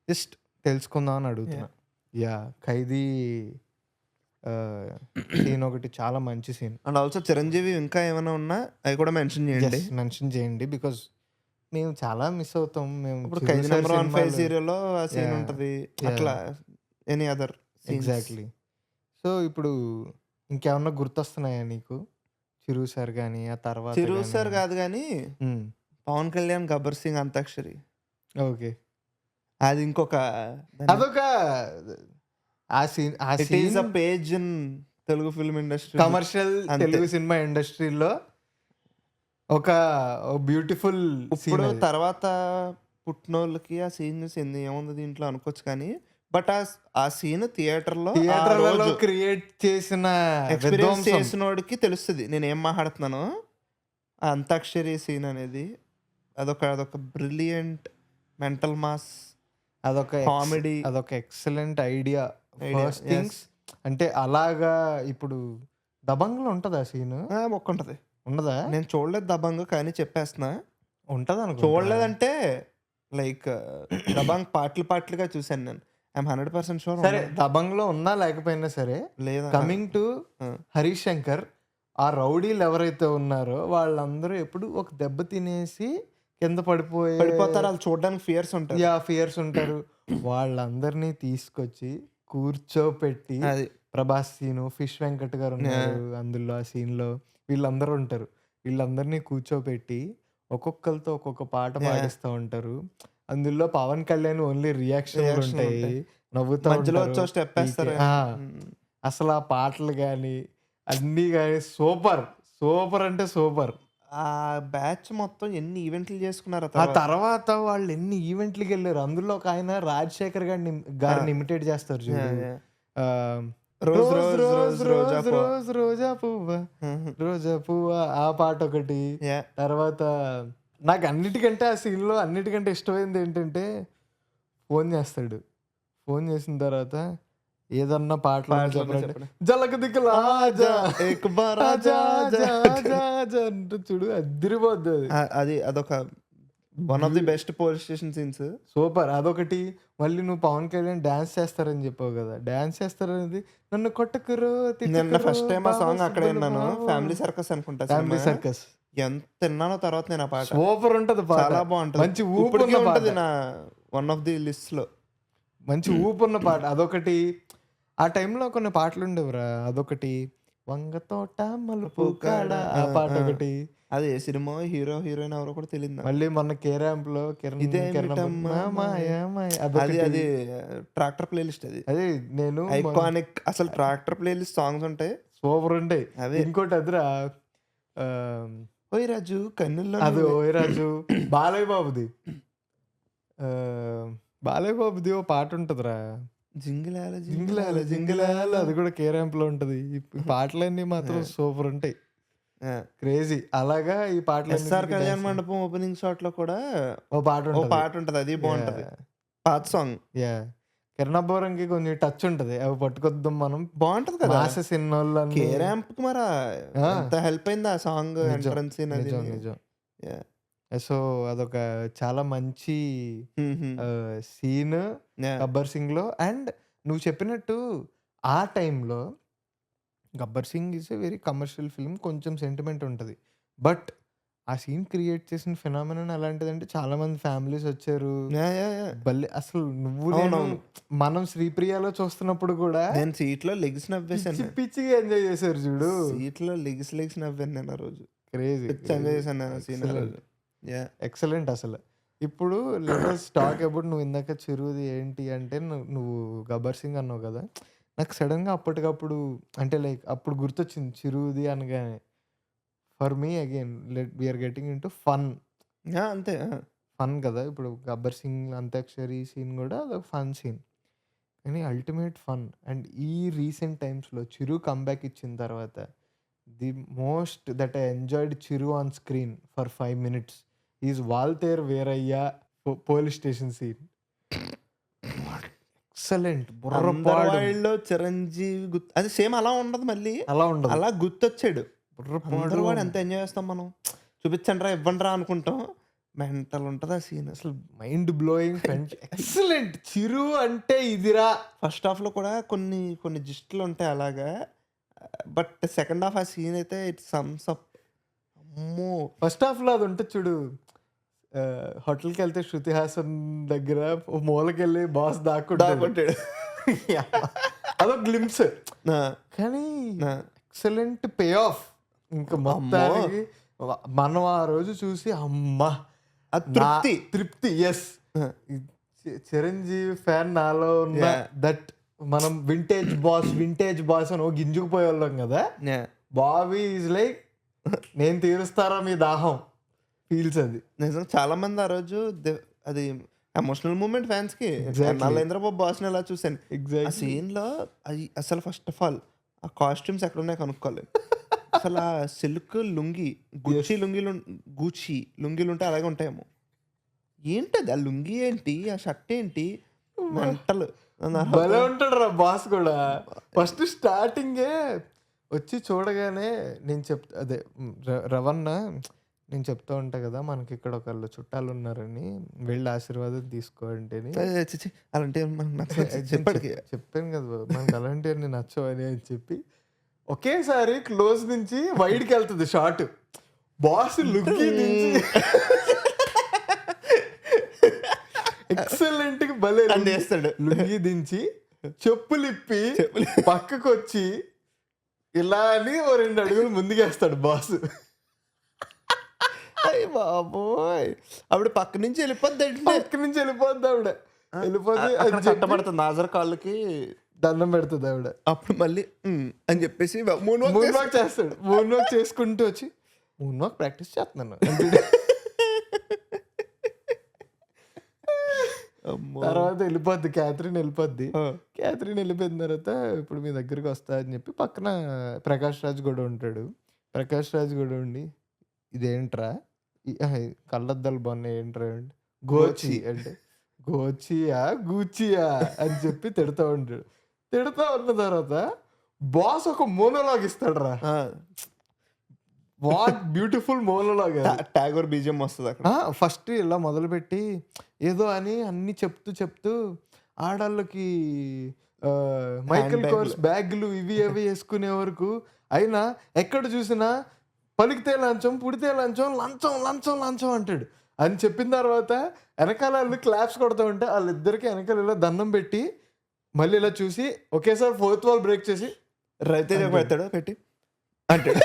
జస్ట్ తెలుసుకుందాం అని అడుగుతున్నా. ఖైదీ సీన్ ఒకటి చాలా మంచి సీన్. అండ్ ఆల్సో చిరంజీవి ఇంకా ఏమైనా ఉన్నా అవి కూడా మెన్షన్ చేయండి బికాస్ మేము చాలా మిస్ అవుతాం. మేము ఇప్పుడు ఖైదీ నెంబర్ 15 సీరియల్లో ఆ సీన్ ఉంటుంది, అట్లా ఎనీ అదర్ ఎగ్జాక్ట్లీ. సో ఇప్పుడు ఇంకేమన్నా గుర్తొస్తున్నాయా నీకు? చిరు సార్ కానీ, ఆ తర్వాత చిరు సార్ కాదు కానీ పవన్ కళ్యాణ్ గబ్బర్ సింగ్ అంతాక్షరి ఓకే. అది ఇంకొక అదొక ఆ scene it is a page in Telugu film industry. Commercial అంతే. తెలుగు సినిమా ఇండస్ట్రీలో ఒక బ్యూటిఫుల్ ఇప్పుడు సీన్. తర్వాత పుట్టినోళ్ళకి ఆ సీన్ చూసి ఏముంది దీంట్లో అనుకోవచ్చు కానీ, బట్ ఆ సీన్ థియేటర్లలో క్రియేట్ చేసిన ఎక్స్పీరియన్స్ విధ్వంసం. చేసినోడికి తెలుస్తుంది నేను ఏం మాట్లాడుతున్నానో. ఆ అంతాక్షరి సీన్ అనేది అదొక బ్రిలియంట్ మెంటల్ మాస్ అదొక కామెడీ. అదొక ఎక్సలెంట్ ఐడియా. ఫస్ట్ థింగ్స్ అంటే అలాగా ఇప్పుడు దబంగ్లో ఉంటదా సీన్? ఒక్కుంటది. ఉండదా? నేను చూడలేదు దబంగ్, కానీ చెప్పేస్తున్నా ఉంటది అనుకో. చూడలేదంటే లైక్ దబంగ్ పాటలుగా చూశాను నేను. I'm 100% sure. సరే దబంగ్లో ఉన్నా లేకపోయినా సరే, లేదా కమింగ్ టు హరీష్ శంకర్, ఆ రౌడీలు ఎవరైతే ఉన్నారో వాళ్ళందరూ ఎప్పుడు ఒక దెబ్బ తినేసి కింద పడిపోతారు. వాళ్ళు చూడడానికి ఫియర్స్ ఉంటారు. ఫియర్స్ ఉంటారు. వాళ్ళందరినీ తీసుకొచ్చి కూర్చోపెట్టి, అది ప్రభాస్ సీను, ఫిష్ వెంకట్ గారు ఉన్నారు అందులో ఆ సీన్లో, వీళ్ళందరూ ఉంటారు. వీళ్ళందరినీ కూర్చోపెట్టి ఒక్కొక్కరితో ఒక్కొక్క పాట పాడిస్తూ ఉంటారు. అందులో పవన్ కళ్యాణ్ ఓన్లీ రియాక్షన్ ఉంటాయి, నవ్వుతా మధ్యలో వచ్చి స్టెప్ వేస్తారు. అసలు ఆ పాటలు కానీ అన్నీ కానీ సూపర్ సూపర్ అంటే సూపర్. ఆ బ్యాచ్ మొత్తం ఎన్ని ఈవెంట్లు చేసుకున్నారు. ఆ తర్వాత వాళ్ళు ఎన్ని ఈవెంట్లకి వెళ్ళారు. అందులో ఒక ఆయన రాజశేఖర్ గారిని ఇమిటేట్ చేస్తారు చూడు. రోజ్ రోజ్ రోజ్ రోజా రోజ్ రోజా పువ్వా రోజా పువ్వా ఆ పాట ఒకటి. తర్వాత నాకు అన్నిటికంటే ఆ సీన్లో అన్నిటికంటే ఇష్టమైంది ఏంటంటే, ఫోన్ చేస్తాడు. ఫోన్ చేసిన తర్వాత ఏదన్నా పాటలు జలక దిక్కులా చూడు అదిరిపోద్ది. అది అదొక one of the best police station scenes. Super. అదొకటి. మళ్ళీ నువ్వు పవన్ కళ్యాణ్ డాన్స్ చేస్తారని చెప్పావు కదా, డాన్స్ చేస్తారనేది నన్ను కొట్టకురో. నిన్న ఫస్ట్ టైం ఆ సాంగ్ అక్కడే విన్నాను. ఫ్యామిలీ సర్కస్ అనుకుంటా. ఫ్యామిలీ సర్కస్ ఎంత విన్నానో తర్వాత నేను ఆ పాట. సూపర్ ఉంటది, చాలా బాగుంటది. మంచి ఊపున్న ఉంటది నా వన్ ఆఫ్ ది లిస్ట్ లో. మంచి ఊపున్న పాట అదొకటి. ఆ టైంలో కొన్ని పాటలు ఉండేవిరా. అదొకటి, వంగ తోట మలుపు కాడ ఆ పాట ఒకటి. అది ఏ సినిమా, హీరో హీరోయిన్ ఎవరో కూడా తెలియదు. మళ్ళీ మొన్న కేరాంప్ లో అది ట్రాక్టర్ ప్లేలిస్ట్. అది నేను ఐకానిక్. అసలు ట్రాక్టర్ ప్లేలిస్ట్ సాంగ్స్ ఉంటాయి, సూపర్ ఉంటాయి. ఇంకోటి అదిరా, ఓయ్ రాజు కన్నుల్లో. అది ఓయ్ రాజు బాలయ్య బాబుది ఓ పాట ఉంటదిరా, జింగిలాల జింగిలాల జింగిలాల. అది కూడా కేరాంప్ లో ఉంటది. ఈ పాటలన్నీ మాత్రం సూపర్ ఉంటాయి, క్రేజీ. అలాగా ఈ పాటలు ఎస్ఆర్ కళ్యాణ్ మండపం ఓపెనింగ్ షాట్ లో కూడా ఓ పాట ఉంటది. అది బాగుంటది, పాత సాంగ్. కిరణబోరంకి కొంచెం టచ్ ఉంటది, అవి పట్టుకొద్దాం మనం. బాగుంటది కదా సినిమాల్లో. కేరాంప్ కి మరి ఎంత హెల్ప్ అయింది ఆ సాంగ్ ఎంట్రన్స్. నిజం. సో అదొక చాలా మంచి సీన్ గబ్బర్ సింగ్ లో. అండ్ నువ్వు చెప్పినట్టు ఆ టైంలో Gabbar Singh is a very commercial film, కొంచెం సెంటిమెంట్ ఉంటుంది. బట్ ఆ సీన్ క్రియేట్ చేసిన ఫినామినన్ ఎలాంటిదంటే, చాలా మంది ఫ్యామిలీస్ వచ్చారు. అసలు మనం శ్రీప్రియలో చూస్తున్నప్పుడు కూడా నేను సీట్ లో లెగ్స్ నవ్వేసాను, పిచ్చిగా ఎంజాయ్ చేశారు చూడు. సీట్ లో లెగ్స్ నవ్వాను నేను ఆ రోజు. క్రేజీ ఎంజాయ్ చేశాను నేను సీన్. ఎక్సలెంట్ అసలు. ఇప్పుడు లెట్స్ టాక్ అబౌట్, నువ్వు ఇందాక చిరుది ఏంటి అంటే, నువ్వు గబ్బర్ సింగ్ అన్నావు కదా, నాకు సడన్గా అప్పటికప్పుడు అంటే లైక్ అప్పుడు గుర్తొచ్చింది చిరుది అనగానే. For me again we're getting into fun. అంతే, ఫన్ కదా. ఇప్పుడు గబ్బర్ సింగ్ అంత్యాక్షరి సీన్ కూడా అదొక ఫన్ సీన్, కానీ అల్టిమేట్ ఫన్. అండ్ ఈ రీసెంట్ టైమ్స్లో చిరు కంబ్యాక్ ఇచ్చిన తర్వాత, the most that I enjoyed Chiru on screen for 5 minutes is Waltair Veerayya police station scene. Excellent. బుర్రపాడులో చిరంజీవి అది సేమ్ అలా ఉండదు, మళ్ళీ అలా గుర్తొచ్చాడు. బుర్రపాడు ఎంత ఎంజాయ్ చేస్తాం మనం. చూపించండి రా, ఇవ్వండి రా అనుకుంటాం. మెంటల్ ఉంటుంది ఆ సీన్, అసలు మైండ్ బ్లోయింగ్. ఎక్సలెంట్. చిరు అంటే ఇదిరా. ఫస్ట్ హాఫ్ లో కూడా కొన్ని జిస్టులు ఉంటాయి అలాగా, బట్ సెకండ్ హాఫ్ ఆ సీన్ అయితే ఇట్ సమ్స్ అప్. అమ్మో, ఫస్ట్ హాఫ్ లో అది ఉంటుంది చూడు, హోటల్కి వెళ్తే శృతి హాసన్ దగ్గర మూలకెళ్ళి బాస్ దాక్కుంటాడు. అదొక గ్లింప్స్, కానీ ఎక్సలెంట్ పే ఆఫ్. ఇంకా మొత్తానికి మనం ఆ రోజు చూసి అమ్మా ఆ తృప్తి. తృప్తి ఎస్. చిరంజీవి ఫ్యాన్ నాలో ఉన్న దట్ మనం వింటేజ్ బాస్ అని గింజుకుపోయే వాళ్ళం కదా. బాబీ ఈజ్ లైక్ నేను తీరుస్తారా మీ దాహం ఫీల్స్. అది నిజంగా చాలా మంది ఆ రోజు అది ఎమోషనల్ మూమెంట్ ఫ్యాన్స్ కి. నరేంద్రబాబు బాస్ని ఎలా చూసాను ఆ సీన్ లో. అది అసలు ఫస్ట్ ఆఫ్ ఆల్ ఆ కాస్ట్యూమ్స్ ఎక్కడ ఉన్నాయో కనుక్కోవాలి. అసలు ఆ సిల్క్ లుంగి గూచి లుంగీలు ఉంటే అలాగే ఉంటాయేమో. ఏంటది ఆ లుంగి ఏంటి, ఆ షర్ట్ ఏంటి, మెంటల్. భలే ఉంటాడు రా బాస్ కూడా. ఫస్ట్ స్టార్టింగే వచ్చి చూడగానే నేను అదే రవణ నేను చెప్తూ ఉంటా కదా మనకి ఇక్కడ ఒకళ్ళు చుట్టాలు ఉన్నారని, వెళ్ళి ఆశీర్వాదం తీసుకోండి అలాంటి చెప్పాను కదా మనకి అలాంటివన్నీ నచ్చవని అని చెప్పి ఒకేసారి క్లోజ్ నుంచి వైడ్కి వెళ్తుంది షార్ట్. బాస్ లుంగి దించి ఎక్సలెంట్ గా భలే చేస్తాడు. లుంగి దించి చెప్పులు ఇప్పి పక్కకు వచ్చి ఇలా అని 2 అడుగులు ముందుకేస్తాడు బాస్. బాబోయ్ ఆవిడ పక్క నుంచి వెళ్ళిపోద్ది ఆవిడ. వెళ్ళిపోతే చట్టపడుతుంది నాజర్ కాళ్ళకి దండం పెడుతుంది ఆవిడ. అప్పుడు మళ్ళీ అని చెప్పేసి మూన్ వాక్ చేస్తాడు. మూన్ వాక్ చేసుకుంటూ వచ్చి మూన్ వాక్ ప్రాక్టీస్ చేస్తున్నాను. తర్వాత వెళ్ళిపోద్ది క్యాథరిన్ వెళ్ళిపోయిన తర్వాత ఇప్పుడు మీ దగ్గరికి వస్తా అని చెప్పి పక్కన ప్రకాష్ రాజ్ కూడా ఉంటాడు. ప్రకాష్ రాజ్ కూడా ఉండి ఇదేంట్రా కళ్ళద్దాలు బాగున్నాయి ఏంట్రా అంటే గోచి అంటే గూచియా అని చెప్పి తిడతా ఉంటాడు. తిడతా ఉన్న తర్వాత బాస్ ఒక మోనోలాగ్ ఇస్తాడు రా. What beautiful monologue. Tagore BGM వస్తుంది అక్కడ. ఫస్ట్ ఇలా మొదలుపెట్టి ఏదో అని అన్ని చెప్తూ ఆడాళ్ళకి మైకల్ కోర్స్ బ్యాగులు ఇవి అవి వేసుకునే వరకు అయినా ఎక్కడ చూసినా పలికితే లంచం పుడితే లంచం అంటాడు. అని చెప్పిన తర్వాత వెనకాల వాళ్ళు క్లాప్స్ కొడుతూ ఉంటే వాళ్ళిద్దరికి వెనకాల ఇలా దండం పెట్టి మళ్ళీ ఇలా చూసి ఒకేసారి 4th వాల్ బ్రేక్ చేసి రవితేజ పెడతాడు పెట్టి అంటాడు.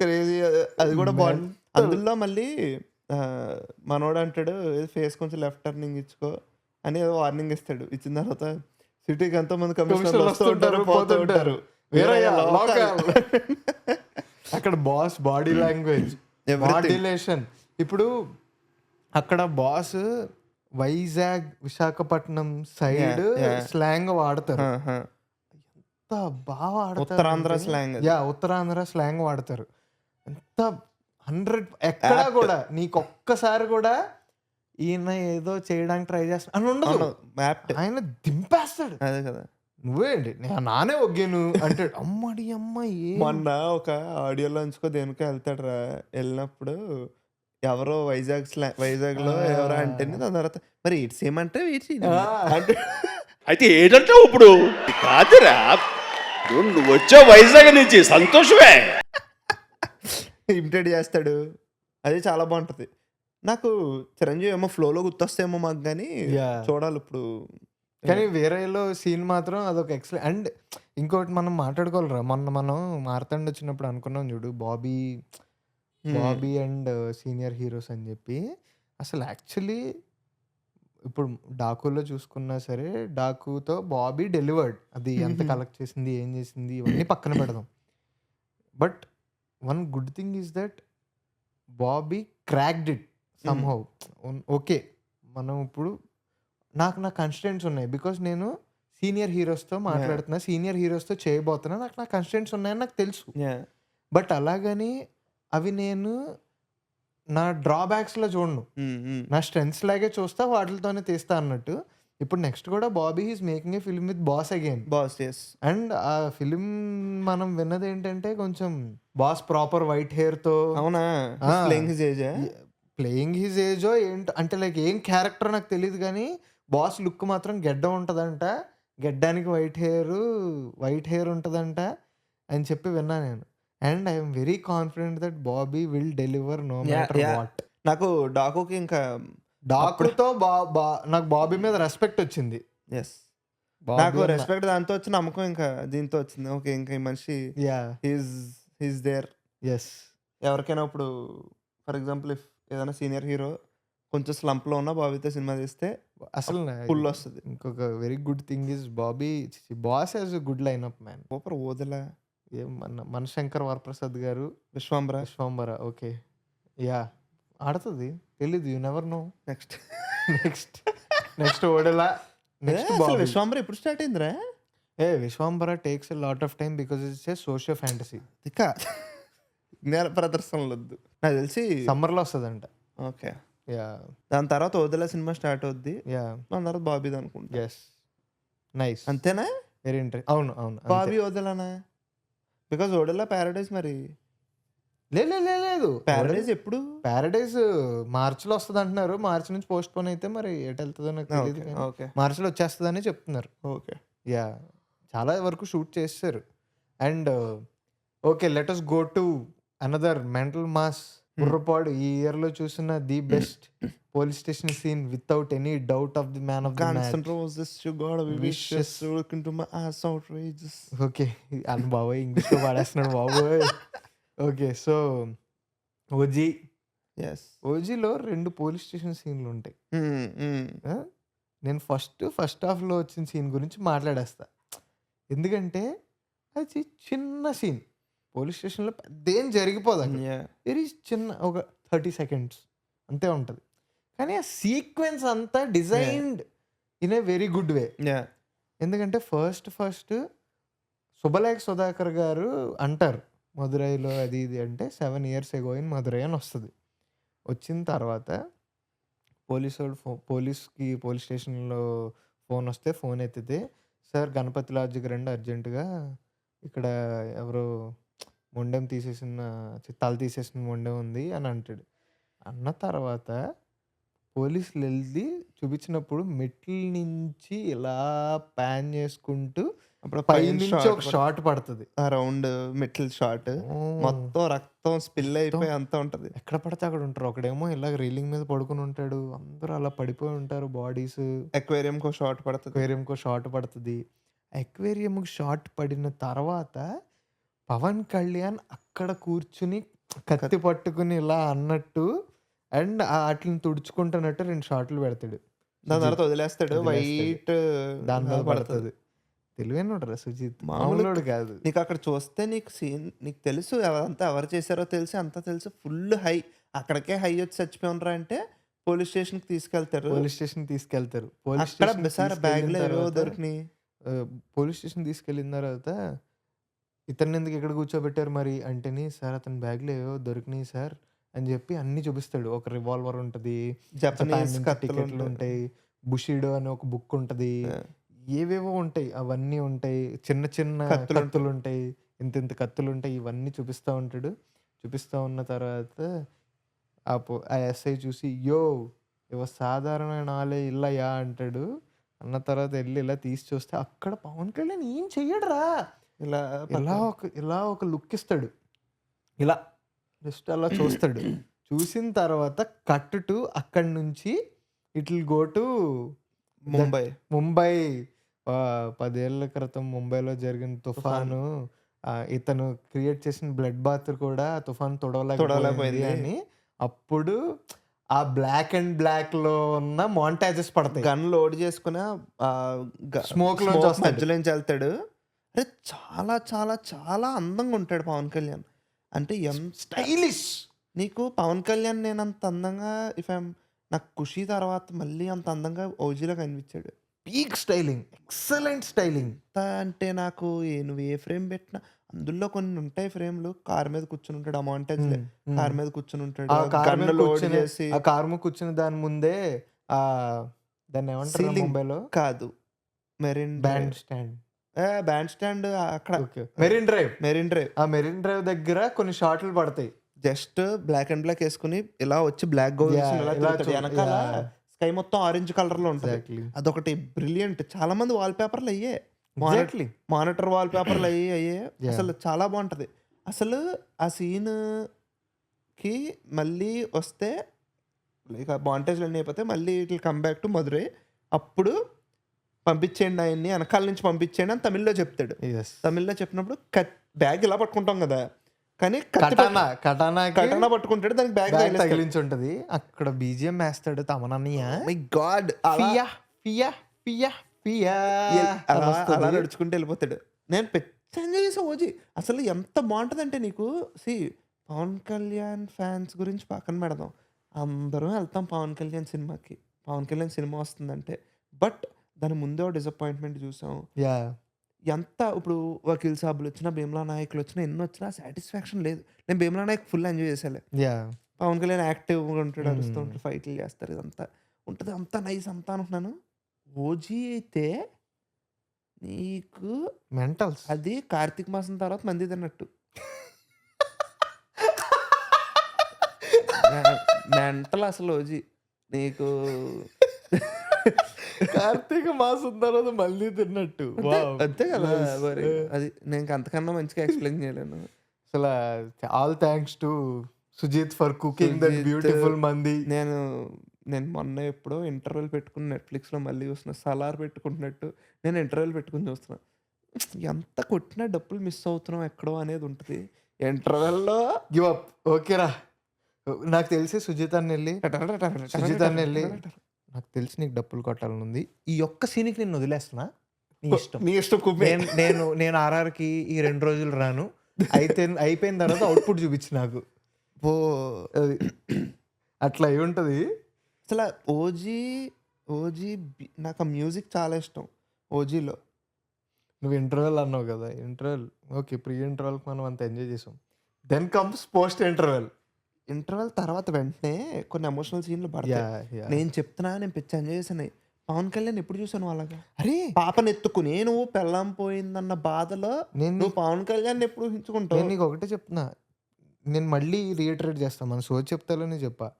క్రేజీ. అది కూడా బాగుంది. అందులో మళ్ళీ మనోడు అంటాడు ఫేస్ కొంచెం లెఫ్ట్ టర్నింగ్ ఇచ్చుకో అని ఏదో వార్నింగ్ ఇస్తాడు. ఇచ్చిన తర్వాత సిటీకి ఎంతో మంది కమిషనర్లు వస్తూ ఉంటారు పోతూ ఉంటారు. అక్కడ బాస్ బాడీ లాంగ్వేజ్ మాడ్యులేషన్. ఇప్పుడు అక్కడ boss Vizag Visakhapatnam side slang వాడతారు. ఎంత బాగా వాడతారు. ఉత్తరాంధ్ర స్లాంగ్ వాడతారు. ఎంత 100 ఎక్కడా కూడా నీకు ఒక్కసారి కూడా ఈయన ఏదో చేయడానికి ట్రై చేస్తా అని ఉండదు. ఆయన దింపేస్తాడు. అదే కదా నువ్వేంటి నానే ఒగ్గాను అంటాడు. అమ్మడి అమ్మాయి మొన్న ఒక ఆడియోలో ఉంచుకో దేనికో వెళ్తాడు రా. వెళ్ళినప్పుడు ఎవరో వైజాగ్ లో ఎవరో అంటే దాని తర్వాత మరి ఇట్స్ ఏమంటే అంటే అయితే ఏంటంటావు ఇప్పుడు కాదురా నువ్వు వచ్చా వైజాగ్ నుంచి సంతోషమే ఇమిటేట్ చేస్తాడు. అది చాలా బాగుంటది. నాకు చిరంజీవి ఏమో ఫ్లోలో గుర్తొస్తేమో మాకు కానీ చూడాలి ఇప్పుడు. కానీ వేరేలో సీన్ మాత్రం అదొక ఎక్సలెంట్. అండ్ ఇంకోటి మనం మాట్లాడుకోవాలరా, మొన్న మనం మార్తాండ్ వచ్చినప్పుడు అనుకున్నాం చూడు బాబీ అండ్ సీనియర్ హీరోస్ అని చెప్పి. అసలు యాక్చువల్లీ ఇప్పుడు డాకులో చూసుకున్నా సరే డాకుతో బాబీ డెలివర్డ్. అది ఎంత కలెక్ట్ చేసింది ఏం చేసింది ఇవన్నీ పక్కన పెడదాం. But one good thing is that Bobby cracked it somehow. Okay మనం ఇప్పుడు నాకు కన్స్టెంట్స్ ఉన్నాయి బికాస్ నేను సీనియర్ హీరోస్తో మాట్లాడుతున్నా, సీనియర్ హీరోస్తో చేయబోతున్నా, నాకు కన్స్టెంట్స్ ఉన్నాయని నాకు తెలుసు. బట్ అలాగని అవి నేను నా డ్రాబ్యాక్స్లో చూడను, నా స్ట్రెంగ్స్ లాగే చూస్తా, వాటితోనే తీస్తా అన్నట్టు. ఇప్పుడు నెక్స్ట్ కూడా Bobby is making a film with boss again. And ఆ ఫిలిం మనం విన్నది ఏంటంటే కొంచెం బాస్ ప్రాపర్ వైట్ హెయిర్తో ప్లేయింగ్ హిజ్ ఏజో ఏంటో అంటే లైక్ ఏం క్యారెక్టర్ నాకు తెలియదు కానీ బాస్ లుక్ మాత్రం గెడ్డం ఉంటుందంట, గెడ్డానికి వైట్ హెయిర్ ఉంటుందంట అని చెప్పి విన్నా నేను. And I'm very confident that Bobby will deliver no matter what. నాకు డాకుకి ఇంకా డాకుతో నాకు బాబీ మీద రెస్పెక్ట్ వచ్చింది. నాకు రెస్పెక్ట్ దాంతో వచ్చి నమ్మకం ఇంకా దీంతో వచ్చింది. ఓకే ఇంకా ఈ మనిషి దేర్. ఎవరికైనా ఇప్పుడు ఫర్ ఎగ్జాంపుల్ ఇఫ్ ఏదైనా సీనియర్ హీరో కొంచెం స్లంప్లో ఉన్న బాబీతో సినిమా తీస్తే అసలు ఫుల్ వస్తుంది. ఇంకొక very good thing is boss has a good line up man. Super Odela, ఏం మన శంకర్ వరప్రసాద్ గారు, విశ్వాంబర. ఓకే యా ఆడుతుంది తెలీదు, you never know. Next next Odela, next Vishwambhara ఎప్పుడు స్టార్ట్ అయిందిరా? Vishwambhara takes a lot of time because it's a socio fantasy. ఇక జ్ఞాన ప్రదర్శనలు వద్దు, నాకు తెలిసి సమ్మర్లో వస్తుందంట. ఓకే, యా దాని తర్వాత ఓదల సినిమా స్టార్ట్ అవుద్ది, యా దాని తర్వాత బాబీది అనుకుంటా. ఎస్ నైస్, అంతేనా? Very interest. అవును అవును బాబీ ఓదలనా? బికాజ్ ఓడలా ప్యారడైజ్ మరి లేదు ప్యారడైజ్ ఎప్పుడు? ప్యారడైజ్ మార్చిలో వస్తుంది అంటున్నారు. మార్చి నుంచి పోస్ట్ పోన్ అయితే మరి ఎటు వెళ్తుందో నాకు తెలియదు, కానీ ఓకే మార్చిలో వచ్చేస్తుందని చెప్తున్నారు. ఓకే యా చాలా వరకు షూట్ చేస్తారు. And okay, let us go to another mental mass బుర్రపాడు. ఈ ఇయర్ లో చూసిన the best police station scene without any doubt of the man of the Guns match. and Roses, you gotta be vicious, look into my eyes, outrageous. Okay అని బాబోయ్ ఇంగ్లీష్లో పాడేస్తున్నాడు బాబోయ్. Okay so OG, Yes. ఓజీలో 2 police station సీన్లు ఉంటాయి. ఆ? నేను ఫస్ట్ హాఫ్లో వచ్చిన సీన్ గురించి మాట్లాడేస్తా, ఎందుకంటే అది చిన్న సీన్. పోలీస్ స్టేషన్లో పెద్దేం జరిగిపోదు అక్కడ, Yeah. వెరీ చిన్న ఒక 30 seconds అంతే ఉంటుంది. కానీ ఆ సీక్వెన్స్ అంతా designed in a very good way. Yeah. ఎందుకంటే ఫస్ట్ శుభలేఖ సుధాకర్ గారు అంటారు మదురైలో అది ఇది అంటే 7 years ago ఇన్ మదురై అని వస్తుంది. వచ్చిన తర్వాత పోలీస్ స్టేషన్లో ఫోన్ వస్తే ఫోన్ ఎత్తితే, సార్ గణపతి లాడ్జ్కి రండి అర్జెంటుగా, ఇక్కడ ఎవరో మొండెం తల తీసేసిన మొండెం ఉంది అని అంటాడు. అన్న తర్వాత పోలీసులు వెళ్ళి చూపించినప్పుడు మెట్ల నుంచి ఇలా ప్యాన్ చేసుకుంటూ అప్పుడు పైనుంచి ఒక షాట్ పడుతుంది. రౌండ్ మెటల్ షాట్, మొత్తం రక్తం స్పిల్ అయిపోయి అంతా ఉంటది. ఎక్కడ పడితే అక్కడ ఉంటారు. ఒకడేమో ఇలా రీలింగ్ మీద పడుకుని ఉంటాడు, అందరూ అలా పడిపోయి ఉంటారు బాడీస్. అక్వేరియంకో షాట్ పడుతుంది. అక్వేరియంకో షాట్ పడుతుంది. అక్వేరియంకి షాట్ పడిన తర్వాత పవన్ కళ్యాణ్ అక్కడ కూర్చుని కత్తి పట్టుకుని ఇలా అన్నట్టు అండ్ వాటిని తుడుచుకుంటున్నట్టు 2 షాట్లు పెడతాడు. దాని తర్వాత వదిలేస్తాడు, వైట్ దాని మీద పడుతుంది. తెలివైనోడు సుజిత్, మామూలుడు కాదు. నీకు అక్కడ చూస్తే నీకు సీన్ నీకు తెలుసు, ఎవరు చేశారో తెలుసు, అంతా తెలుసు. ఫుల్ హై, అక్కడికే హై వచ్చి చచ్చిపోయి ఉండరా అంటే పోలీస్ స్టేషన్ కి తీసుకెళ్తారు. పోలీస్ స్టేషన్ తీసుకెళ్తారు. బ్యాగ్ లో ఏవో దొరికినాయి. పోలీస్ స్టేషన్ తీసుకెళ్ళిన తర్వాత ఇతన్ని ఎందుకు ఇక్కడ కూర్చోబెట్టారు మరి అంటేని, సార్ అతని బ్యాగ్ లో ఏవో దొరికినాయి సార్ అని చెప్పి అన్ని చూపిస్తాడు. ఒక రివాల్వర్ ఉంటది, జపనీస్ టికెట్లు ఉంటాయి, బుషిడో అని ఒక బుక్ ఉంటది, ఏవేవో ఉంటాయి, అవన్నీ ఉంటాయి. చిన్న చిన్న కత్తులు ఉంటాయి, ఇంత కత్తులు ఉంటాయి. ఇవన్నీ చూపిస్తూ ఉంటాడు. చూపిస్తూ ఉన్న తర్వాత ఆ ఎస్ఐ చూసి యో ఇవ సాధారణమైన ఆలే ఇల్లయా అంటాడు. అన్న తర్వాత వెళ్ళి ఇలా తీసి చూస్తే అక్కడ పవన్ కళ్యాణ్ ఏం చెయ్యడురా, ఇలా ఒక లుక్ ఇస్తాడు, ఇలా జస్ట్ అలా చూస్తాడు. చూసిన తర్వాత కట్ టు అక్కడి నుంచి it will go to Mumbai. 10 ఏళ్ల క్రితం ముంబైలో జరిగిన తుఫాను, ఇతను క్రియేట్ చేసిన బ్లడ్ బాత్ కూడా తుఫాన్ తొడవలేకపోయింది అని. అప్పుడు ఆ బ్లాక్ అండ్ బ్లాక్ లో ఉన్న మాంటాజెస్ పడతాయి. గన్ లోడ్ చేసుకుని స్మోక్ లో మధ్యలో నుంచి వెళ్తాడు. అరే చాలా చాలా చాలా అందంగా ఉంటాడు పవన్ కళ్యాణ్. అంటే ఎంత స్టైలిష్. నీకు పవన్ కళ్యాణ్ నేను అంత అందంగా నాకు ఖుషి తర్వాత మళ్ళీ అంత అందంగా ఓజీలో కనిపించాడు. Peak styling, excellent styling. అంటే నాకు నువ్వు ఏ ఫ్రేమ్ పెట్టినా అందులో కొన్ని ఉంటాయి ఫ్రేమ్లు. కార్ మీద కూర్చుని ఉంటాడు, ఆ మాంటేజ్ కార్ మీద కూర్చుని ఉంటాడు, ఆ కార్ మీద కూర్చుని దాని ముందే దాన్ని ఏమంటారు ముంబైలో కాదు మెరీన్ బ్యాండ్ స్టాండ్ అక్కడ మెరీన్ డ్రైవ్. ఆ మెరీన్ డ్రైవ్ దగ్గర కొన్ని షాట్లు పడతాయి. జస్ట్ బ్లాక్ అండ్ బ్లాక్ వేసుకుని ఇలా వచ్చి బ్లాక్ వెనకాల స్కై మొత్తం ఆరెంజ్ కలర్ లో ఉంటుంది. అదొకటి బ్రిలియంట్. చాలా మంది వాల్ పేపర్లు అయ్యే, మానిటర్ వాల్ పేపర్లు అయ్యే అసలు చాలా బాగుంటది. అసలు ఆ సీన్ కి మళ్ళీ వస్తే లైక్ బాంటేజ్లు అన్నీ అయిపోతే మళ్ళీ it will come back to Madurai. అప్పుడు పంపించేయండి ఆయన్ని, వెనకాల నుంచి పంపించేయండి అని తమిళ్లో చెప్తాడు. తమిళ్లో చెప్పినప్పుడు బ్యాగ్ ఇలా పట్టుకుంటాం కదా, కానీ కటానా కటానా పట్టుకుంటాడు, దానికి బ్యాగ్ తగిలించి ఉంటది. అక్కడ బీజిఎం వేస్తాడు తమనన్నయ్య. మై గాడ్, ఫియా ఫియా ఫియా ఫియా అలా నడుచుకుంటూ వెళ్ళిపోతాడు. నేను ఎంజాయ్ చేసా ఓజీ. అసలు ఎంత బాగుంటుందంటే నీకు పవన్ కళ్యాణ్ ఫ్యాన్స్ గురించి పక్కన పెడదాం, అందరం వెళ్తాం పవన్ కళ్యాణ్ సినిమాకి. పవన్ కళ్యాణ్ సినిమా వస్తుందంటే, బట్ దాని ముందే డిసప్పాయింట్మెంట్ చూసాం. ఎంత ఇప్పుడు వకీల్ సాబులు వచ్చినా, భీమ్లా నాయకులు వచ్చినా, ఎన్ని వచ్చినా సాటిస్ఫాక్షన్ లేదు. నేను భీమ్లా నాయక్ ఫుల్ ఎంజాయ్ చేసాలే. పవన్ కళ్యాణ్ యాక్టివ్గా ఉంటాడు, అరుస్తూ ఉంటాడు, ఫైట్లు చేస్తారు, ఇదంతా ఉంటుంది, అంతా నైస్ అంతా అనుకున్నాను. ఓజీ అయితే నీకు మెంటల్స్. అది కార్తీక మాసం తర్వాత మంది తిన్నట్టు. మెంటల్ అసలు ఓజీ నీకు. కార్తీక మాసం తర్వాత మళ్ళీ తిన్నట్టు. అంతే కదా మరి. అది నేను అంతకన్నా మంచిగా ఎక్స్ప్లెయిన్ చేయలేను. అసలు all thanks to Sujeeth for cooking that beautiful మంది. నేను మొన్న ఎప్పుడో ఇంటర్వెల్ పెట్టుకుని నెట్ఫ్లిక్స్లో మళ్ళీ చూస్తున్నా, సలార్ పెట్టుకుంటున్నట్టు నేను ఇంటర్వెల్ పెట్టుకుని చూస్తున్నా. ఎంత కొట్టినా డబ్బులు మిస్ అవుతున్నాం ఎక్కడో అనేది ఉంటుంది ఇంటర్వెల్లో. Give up. ఓకేరా, నాకు తెలిసి సుజిత్ అని వెళ్ళి నాకు తెలిసి నీకు డబ్బులు కొట్టాలని ఉంది, ఈ ఒక్క సీన్కి నేను వదిలేస్తున్నా, నీ ఇష్టం. నేను ఆర్ఆర్కి ఈ 2 రోజులు రాను, అయిపోయిన తర్వాత అవుట్పుట్ చూపించి నాకు అది అట్లా అయి ఉంటుంది. అసలు ఓజీ నాకు ఆ మ్యూజిక్ చాలా ఇష్టం ఓజీలో. నువ్వు ఇంటర్వెల్ అన్నావు కదా, ఇంటర్వెల్ ఓకే, ప్రీ ఇంటర్వెల్కి మనం అంత ఎంజాయ్ చేసాం. దెన్ కమ్స్ పోస్ట్ ఇంటర్వెల్ తర్వాత వెంటనే కొన్ని ఎమోషనల్ సీన్లు పడతాయి. నేను చెప్తున్నా, నేను పిచ్చి ఎంజాయ్ చేశాను. పవన్ కళ్యాణ్ ఎప్పుడు చూసాను అలాగా, అరే పాపను ఎత్తుకుని నువ్వు పెళ్ళం పోయిందన్న బాధలో నువ్వు పవన్ కళ్యాణ్ ఎప్పుడు ఊహించుకుంటావు. నేను నీకు ఒకటే చెప్తున్నా, నేను మళ్ళీ రీఇటరేట్ చేస్తాను, మన షో చెప్తాలోనే చెప్పా.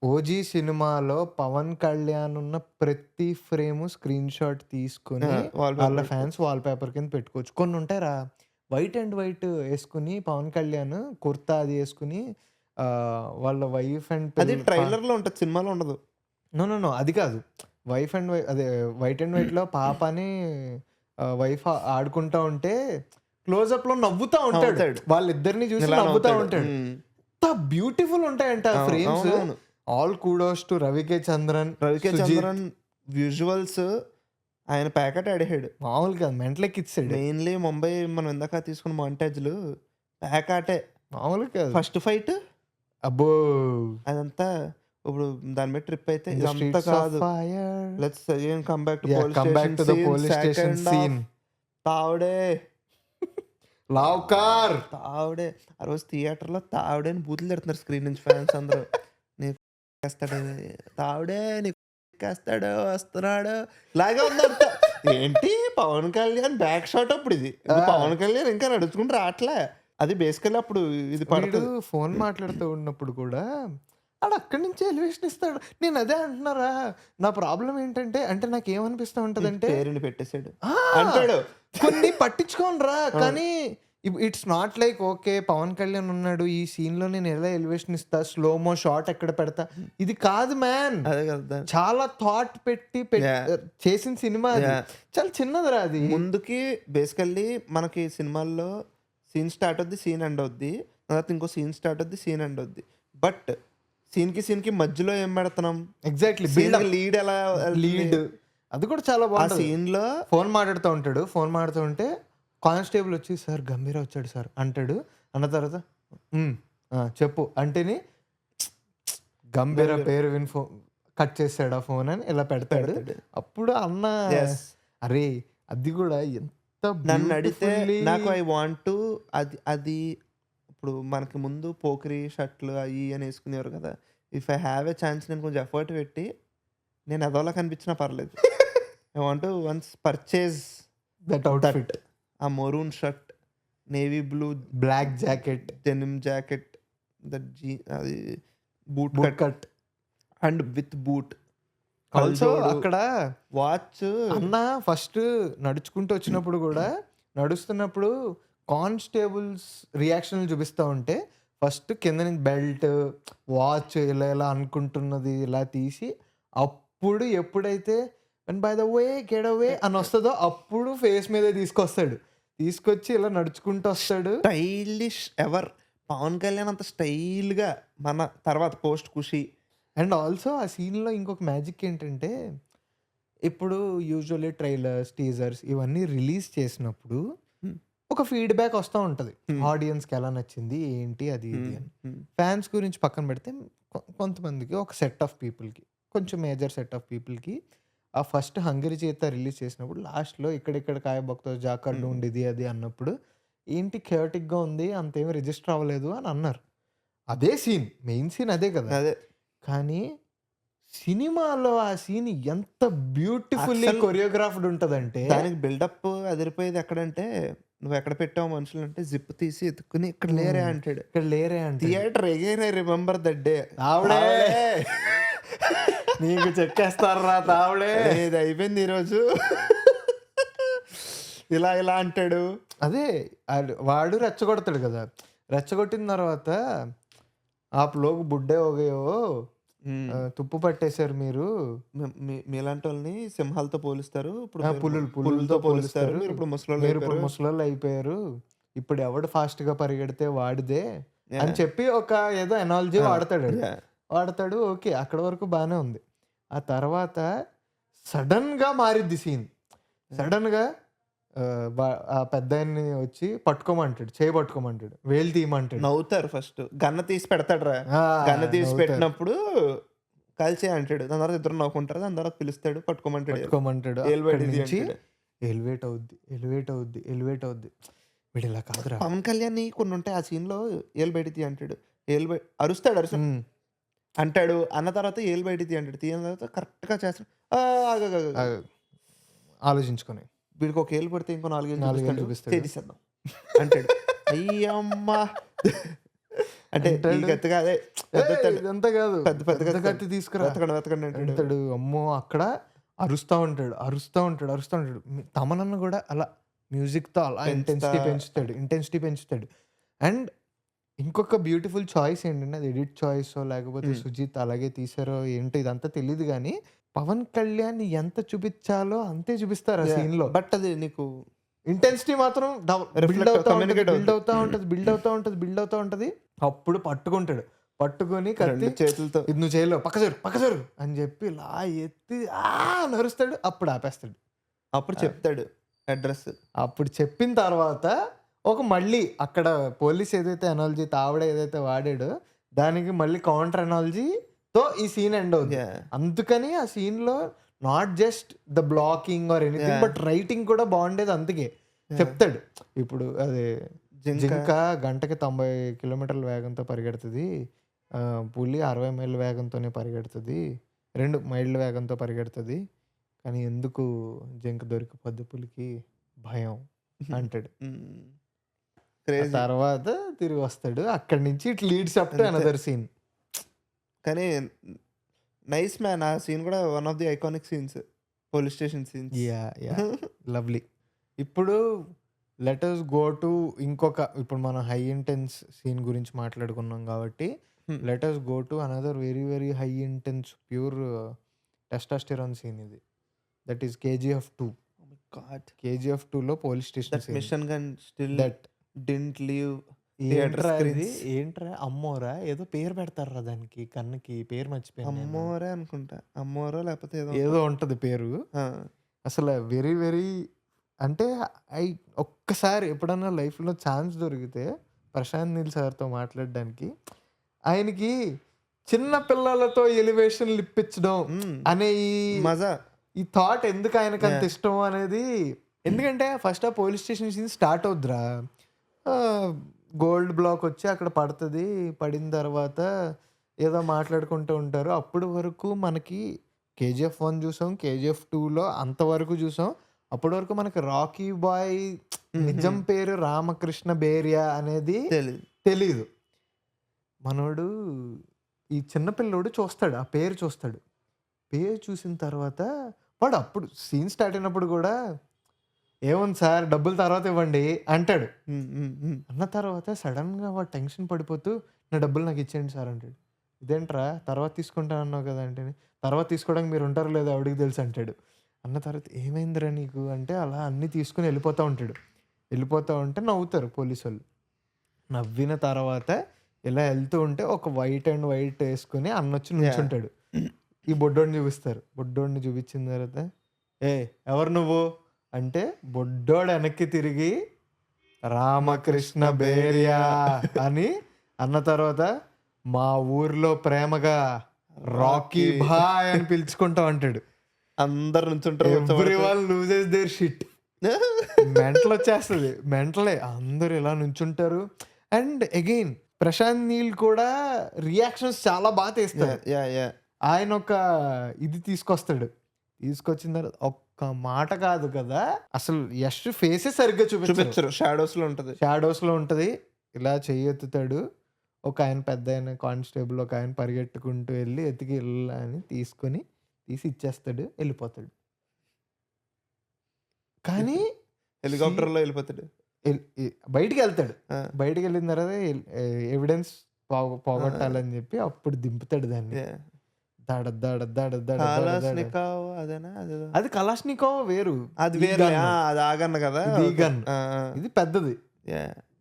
ఓజీ సినిమాలో పవన్ కళ్యాణ్ ఉన్న ప్రతి ఫ్రేమ్ స్క్రీన్ షాట్ తీసుకుని వాళ్ళ ఫ్యాన్స్ వాల్ పేపర్ కింద పెట్టుకోవచ్చు. కొన్ని ఉంటారా వైట్ అండ్ వైట్ వేసుకుని పవన్ కళ్యాణ్ కుర్తా అది వేసుకుని వాళ్ళ వైఫ్ అండ్ అది ట్రైలర్ లో ఉంటుంది, సినిమాలో ఉండదు. నో అది కాదు, వైఫ్ అండ్ అదే వైట్ అండ్ వైట్ లో పాపని వైఫ్ ఆడుకుంటా ఉంటే క్లోజ్అప్ లో నవ్వుతా ఉంటాడు, వాళ్ళిద్దరిని చూసి నవ్వుతా ఉంటాడు. ఎంత బ్యూటిఫుల్ ఉంటాయంట ఆ frames. All kudos to రవికే Chandran visuals. ఆయన ప్యాకెట్ అడిగాడు మామూలుగా మెంటలెక్ ఇచ్చాడు. మెయిన్లీ ముంబై మనం ఇందాక తీసుకున్న మాంటేజ్లు ప్యాకెటే మామూలుగా. ఫస్ట్ ఫైట్ అబ్బో అదంతా ఇప్పుడు దాని మీద ట్రిప్ అయితే ఇదంతా కాదు. Let's again come back to the police station scene. తావుడే లావ్కార్ తావుడే ఆ రోజు థియేటర్లో తావుడే అని బూతులు తిడుతున్నారు స్క్రీన్ నుంచి ఫ్యాన్స్ అందరూ. నీకు తావుడే నీకు ఎక్కేస్తాడు వస్తున్నాడు లాగా ఉన్నారు. ఏంటి పవన్ కళ్యాణ్ బ్యాక్ షాట్ అప్పుడు ఇది పవన్ కళ్యాణ్ ఇంకా నడుచుకుంటూ రావట్లే. అది బేసికల్లీ అప్పుడు ఇది పడుతుంది. ఫోన్ మాట్లాడుతూ ఉన్నప్పుడు కూడా ఆడు అక్కడి నుంచి ఎలివేషన్ ఇస్తాడు. నేను అదే అంటున్నారా, నా ప్రాబ్లం ఏంటంటే అంటే నాకు ఏమనిపిస్తా ఉంటది అంటే పేరుని పెట్టేశాడు అంటాడు. కొన్ని పట్టించుకోనరా, కానీ it's not like okay Pawan Kalyan ఉన్నాడు ఈ సీన్ లో నేను ఎలా ఎలివేషన్ ఇస్తా, స్లోమో షాట్ ఎక్కడ పెడతా, ఇది కాదు మ్యాన్. అదే కదా, చాలా థాట్ పెట్టి చేసిన సినిమా, చాలా చిన్నదిరా అది. ముందుకి బేసికల్లీ మనకి సినిమాల్లో సీన్ స్టార్ట్ అవుద్ది, సీన్ ఎండ్ అవుద్ది, తర్వాత ఇంకో సీన్ స్టార్ట్ అవుద్ది, సీన్ ఎండ్ అవుద్ది. బట్ సీన్ కి మధ్యలో ఏం పెడతాం ఎగ్జాక్ట్లీ, లీడ్ ఎలా లీడ్ అది కూడా చాలా బాగుంది. సీన్ లో ఫోన్ మాట్లాడుతూ ఉంటాడు, ఫోన్ మాట్లాడుతూ ఉంటే కానిస్టేబుల్ వచ్చి సార్ గంభీర వచ్చాడు సార్ అంటాడు. అన్న తర్వాత చెప్పు అంటేని గంభీర పేరు విని ఫోన్ కట్ చేస్తాడు ఆ ఫోన్ అని ఇలా పెడతాడు. అప్పుడు అన్న అరే అది కూడా ఎంత నన్ను అడిగితే నాకు ఐ వాంట్ టు అది ఇప్పుడు మనకి ముందు పోకరి షర్ట్లు అవి అని వేసుకునేవారు కదా. If I have a chance నేను కొంచెం ఎఫర్ట్ పెట్టి నేను అదోలా కనిపించినా పర్లేదు, I want to once purchase that outfit. ఆ maroon shirt, navy blue black jacket, denim jacket, అది boot cut and with boot. Also అక్కడ వాచ్ అన్న ఫస్ట్ నడుచుకుంటూ వచ్చినప్పుడు కూడా నడుస్తున్నప్పుడు కానిస్టేబుల్స్ రియాక్షన్లు చూపిస్తూ ఉంటే ఫస్ట్ కింద నుంచి బెల్ట్ వాచ్ ఇలా ఇలా అనుకుంటున్నది ఇలా తీసి అప్పుడు ఎప్పుడైతే and by the way get away అని వస్తుందో అప్పుడు ఫేస్ మీద తీసుకొస్తాడు. తీసుకొచ్చి ఇలా నడుచుకుంటూ వస్తాడు. Stylish ever. పవన్ కళ్యాణ్ అంత స్టైల్‌గా మన తర్వాత పోస్ట్ 'ఖుషి'. అండ్ ఆల్సో ఆ సీన్‌లో ఇంకొక మ్యాజిక్ ఏంటంటే, ఇప్పుడు యూజువల్లీ ట్రైలర్స్, టీజర్స్ ఇవన్నీ రిలీజ్ చేసినప్పుడు హ్మ్. ఒక ఫీడ్‌బ్యాక్ వస్తా ఉంటది. హ్మ్. ఆడియన్స్‌కి ఎలా నచ్చింది, ఏంటి అది ఇది అని. హ్మ్. ఫ్యాన్స్ గురించి పక్కన పెడితే కొంతమందికి ఒక సెట్ ఆఫ్ పీపుల్‌కి, కొంచెం మేజర్ సెట్ ఆఫ్ పీపుల్‌కి ఆ ఫస్ట్ 'హంగరి చేత' రిలీజ్ చేసినప్పుడు లాస్ట్‌లో ఇక్కడిక్కడ 'కాయ భక్తో జాకర్ హ్మ్. డూండ్' ఇది అది అన్నప్పుడు, ఏంటి థియేటిక్‌గా ఉంది అంతేమి రిజిస్టర్ అవ్వలేదు అని అన్నారు. అదే సీన్, మెయిన్ సీన్ అదే కదా! అదే. కానీ సినిమాలో ఆ సీన్ ఎంత బ్యూటిఫుల్లీ అసలు కొరియోగ్రాఫ్డ్ ఉంటదంటే, దానికి బిల్డప్ అదిరిపోయేది ఎక్కడంటే, "నువ్వెక్కడ పెట్టావు మనుషులు" అంటే జిప్ తీసి ఎతుక్కుని "ఇక్కడ లేరే" హ్మ్. అంటాడు. ఇక్కడ లేరే అంటాడు. Theatre again I remember that day. ఆవిడే నీకు చెక్కేస్తారా తావిడే. ఇది అయిపోయింది ఈరోజు. ఇలా ఇలా అంటాడు. అదే వాడు రెచ్చగొడతాడు కదా! రెచ్చగొట్టిన తర్వాత "ఆప్ లోగ్ బుడ్డే హో గయే హో, తుప్పు పట్టేశారు మీరు. మీలాంటోళ్ళని సింహాలతో పోలుస్తారు. ఇప్పుడు మీరు పులులతో పులులతో పోలుస్తారు. పోలుస్తారు. మీరు ఇప్పుడు ముసలోళ్ళు మీరు ఇప్పుడు అయిపోయారు." ముసలోళ్ళు అయిపోయారు. ఇప్పుడు ఎవడు ఫాస్ట్‌గా పరిగెడితే వాడిదే" అని యాహ్! చెప్పి ఒక ఏదో అనాలజీ ఆ! వాడతాడు ఆడు. యాహ్! వాడతాడు. ఓకే. అక్కడి వరకు బానే ఉంది. ఆ తర్వాత సడెన్‌గా మారిద్ది సీన్. సడెన్‌గా ఆ పెద్దాయన్ని వచ్చి పట్టుకోమంటాడు. చేయి పట్టుకోమంటాడు. వేలు తీయమంటాడు. నవ్వుతారు ఫస్ట్. గన్న తీసి పెడతాడురా. ఆ! గన్న తీసి నవ్వుతారు. పెట్టినప్పుడు "కాల్చేయి" అంటాడు. దాని తర్వాత ఇద్దరు నవ్వుకుంటారు. దాని తర్వాత పిలుస్తాడు. పట్టుకోమంటాడు. పట్టుకోమంటాడు. ఏలు అక్కడి బయటిది నుంచి అంటాడు. ఎలివేట్ అవుద్ది. ఎలివేట్ అవుద్ది. ఎలివేట్ అవుద్ది. వీడిలా కాదురా. పవన్ కళ్యాణ్‌ని కొన్ని ఉంటాయి ఆ సీన్‌లో "ఏలు బయటికి తీ" అంటాడు. అరుస్తాడు. హ్మ్. అంటాడు. అన్న తర్వాత "ఏలు బయటికి తీ" అంటాడు. తీయన తర్వాత కరెక్ట్‌గా చేస్తాడు. ఆగాగాగు. ఆలోచించుకొని. వీడికి ఒక ఏలు పడితే ఇంకో 4 ఏళ్ళు 4 ఏళ్ళు చూపిస్తాడు. చూపిస్తాడు. చేసేద్దాం అంటాడు. అయ్యమ్మ! అంటే ఈ అంటాడు. కత్తి కాదే ఇదంతా కాదు. పెద్ద పెద్ద పెద్ద కత్తి కత్తి తీసుకురా వెతకండి అంటాడు. అంటాడు. అమ్మో! అక్కడ అరుస్తా ఉంటాడు. అరుస్తా ఉంటాడు. అరుస్తా ఉంటాడు. తమనన్న కూడా అలా మ్యూజిక్‌తో అలా ఇంటెన్సిటీ పెంచుతాడు. అండ్ ఇంకొక బ్యూటిఫుల్ చాయిస్ ఏంటంటే, అది ఎడిట్ చాయిసో లేకపోతే సుజిత్ అలాగే తీశారో ఏంటో ఇదంతా తెలీదు గానీ, పవన్ కళ్యాణ్ ఎంత చూపించాలో అంతే చూపిస్తారు ఆ సీన్‌లో. బట్ అది నీకు ఇంటెన్సిటీ మాత్రం బిల్డ్ అవుతా ఉంటది. అప్పుడు పట్టుకుంటాడు. పట్టుకొని కత్తి రెండు చేతులతో ఇది నువ్వు చేయలేవు పక్క జరు అని చెప్పి ఇలా ఎత్తి నరుస్తాడు. అప్పుడు ఆపేస్తాడు. అప్పుడు చెప్తాడు అడ్రస్. అప్పుడు చెప్పిన తర్వాత మళ్ళీ అక్కడ పోలీస్ ఏదైతే అనాలజీ ఆవిడ ఏదైతే వాడాడో దానికి మళ్ళీ కౌంటర్ అనాలజీతో ఈ సీన్ ఎండ్ అవుతుంది. అందుకని ఆ సీన్‌లో not just the blocking or anything but writing కూడా బాగుండేది. అందుకే చెప్తాడు. ఇప్పుడు అదే జింక గంటకి 90 కిలోమీటర్ల వేగంతో పరిగెడుతుంది. పులి 60 మైళ్ళ వేగంతోనే పరిగెడుతుంది. 2 మైళ్ళ వేగంతో పరిగెడుతుంది. కానీ ఎందుకు జింక దొరికిపోద్ది పులికి భయం అంటాడు. తర్వాత తిరిగి వస్తాడు. అక్కడి నుంచి it leads up to another scene. కానీ నైస్ మ్యాన్. ఆ సీన్ కూడా one of the iconic scenes. Police station scenes. Yeah! Lovely. ఇప్పుడు లెట్ us గో టు ఇప్పుడు మనం హై ఇంటెన్స్ సీన్ గురించి మాట్లాడుకున్నాం కాబట్టి let us go to another very very high intense pure testosterone scene ఇది. That is KGF 2. కేజీఎఫ్ 2లో police station scene. Mission gun still that didn't leave ఏంట్రా అమ్మోరా ఏదో పేరు పెడతారా దానికి కన్నుకి పేరు మర్చిపోయాను. అమ్మోరే అనుకుంటా. అమ్మోరో లేకపోతే ఏదో ఉంటది పేరు. అసలు వెరీ వెరీ అంటే ఒక్కసారి ఎప్పుడన్నా లైఫ్లో ఛాన్స్ దొరికితే ప్రశాంత్ నీల్ సార్తో మాట్లాడడానికి, ఆయనకి చిన్న పిల్లలతో ఎలివేషన్లు ఇప్పించడం అనే ఈ థాట్ ఎందుకు ఆయనకు అంత ఇష్టం అనేది. ఎందుకంటే ఫస్ట్ ఆ పోలీస్ స్టేషన్ సీన్ స్టార్ట్ అవుద్దిరా. గోల్డ్ బ్లాక్ వచ్చి అక్కడ పడుతుంది. పడిన తర్వాత ఏదో మాట్లాడుకుంటూ ఉంటారు. అప్పుడు వరకు మనకి కేజీఎఫ్ 1 చూసాం, కేజీఎఫ్ 2లో అంతవరకు చూసాం. అప్పటి వరకు మనకి రాకీ బాయ్ నిజం పేరు రామకృష్ణ బేరియా అనేది తెలీదు. మనోడు ఈ చిన్నపిల్లోడు చూస్తాడు, ఆ పేరు చూస్తాడు. పేరు చూసిన తర్వాత వాడు అప్పుడు సీన్ స్టార్ట్ అయినప్పుడు కూడా ఏముంది సార్ డబ్బులు తర్వాత ఇవ్వండి అంటాడు. అన్న తర్వాత సడన్గా వాడు టెన్షన్ పడిపోతూ నా డబ్బులు నాకు ఇచ్చేయండి సార్ అంటాడు. ఇదేంట్రా తర్వాత తీసుకుంటాను అన్నావు కదా అంటే, తర్వాత తీసుకోవడానికి మీరు ఉంటారో లేదో ఆవిడికి తెలుసు అంటాడు. అన్న తర్వాత ఏమైందిరా నీకు అంటే అలా అన్నీ తీసుకుని వెళ్ళిపోతూ ఉంటాడు. వెళ్ళిపోతూ ఉంటే నవ్వుతారు పోలీసు వాళ్ళు. నవ్విన తర్వాత ఇలా వెళ్తూ ఉంటే ఒక వైట్ అండ్ వైట్ వేసుకుని అన్నొచ్చి నుంచుంటాడు. ఈ బొడ్డోడిని చూపిస్తారు. బొడ్డోడిని చూపించిన తర్వాత ఏ ఎవరు నువ్వు అంటే బొడ్డోడు వెనక్కి తిరిగి రామకృష్ణ బేరియా అని అన్న తర్వాత మా ఊర్లో ప్రేమగా రాకీ బాయ్ అని పిలుచుకుంటా అంటాడు. అందరు నుంచుంటారు. Everyone loses their shit. Mental వచ్చేస్తుంది. మెంటలే అందరు ఇలా నుంచుంటారు. అండ్ అగైన్ ప్రశాంత్ నీల్ కూడా రియాక్షన్స్ చాలా బాగా తీస్తాడు. ఆయన ఒక ఇది తీసుకొస్తాడు. తీసుకొచ్చిన తర్వాత ఒక్క మాట కాదు కదా, అసలు యష్ ఫేసే సరిగ్గా చూపించరు. షాడోస్ లో ఉంటది. ఇలా చెయ్యెత్తుతాడు. ఒక ఆయన పెద్ద ఆయన కానిస్టేబుల్ ఒక ఆయన పరిగెట్టుకుంటూ వెళ్ళి ఎతికి వెళ్ళా అని తీసి ఇచ్చేస్తాడు. వెళ్ళిపోతాడు. కానీ హెలికాప్టర్ లో వెళ్ళిపోతాడు. బయటికి వెళ్తాడు. బయటికి వెళ్ళిన తర్వాత ఎవిడెన్స్ పోగొట్టాలని చెప్పి అప్పుడు దింపుతాడు దాన్ని. అది కలాష్నికోవ్ వేరు, అది వేరే, అది ఆగన్న కదా, ఇది పెద్దది.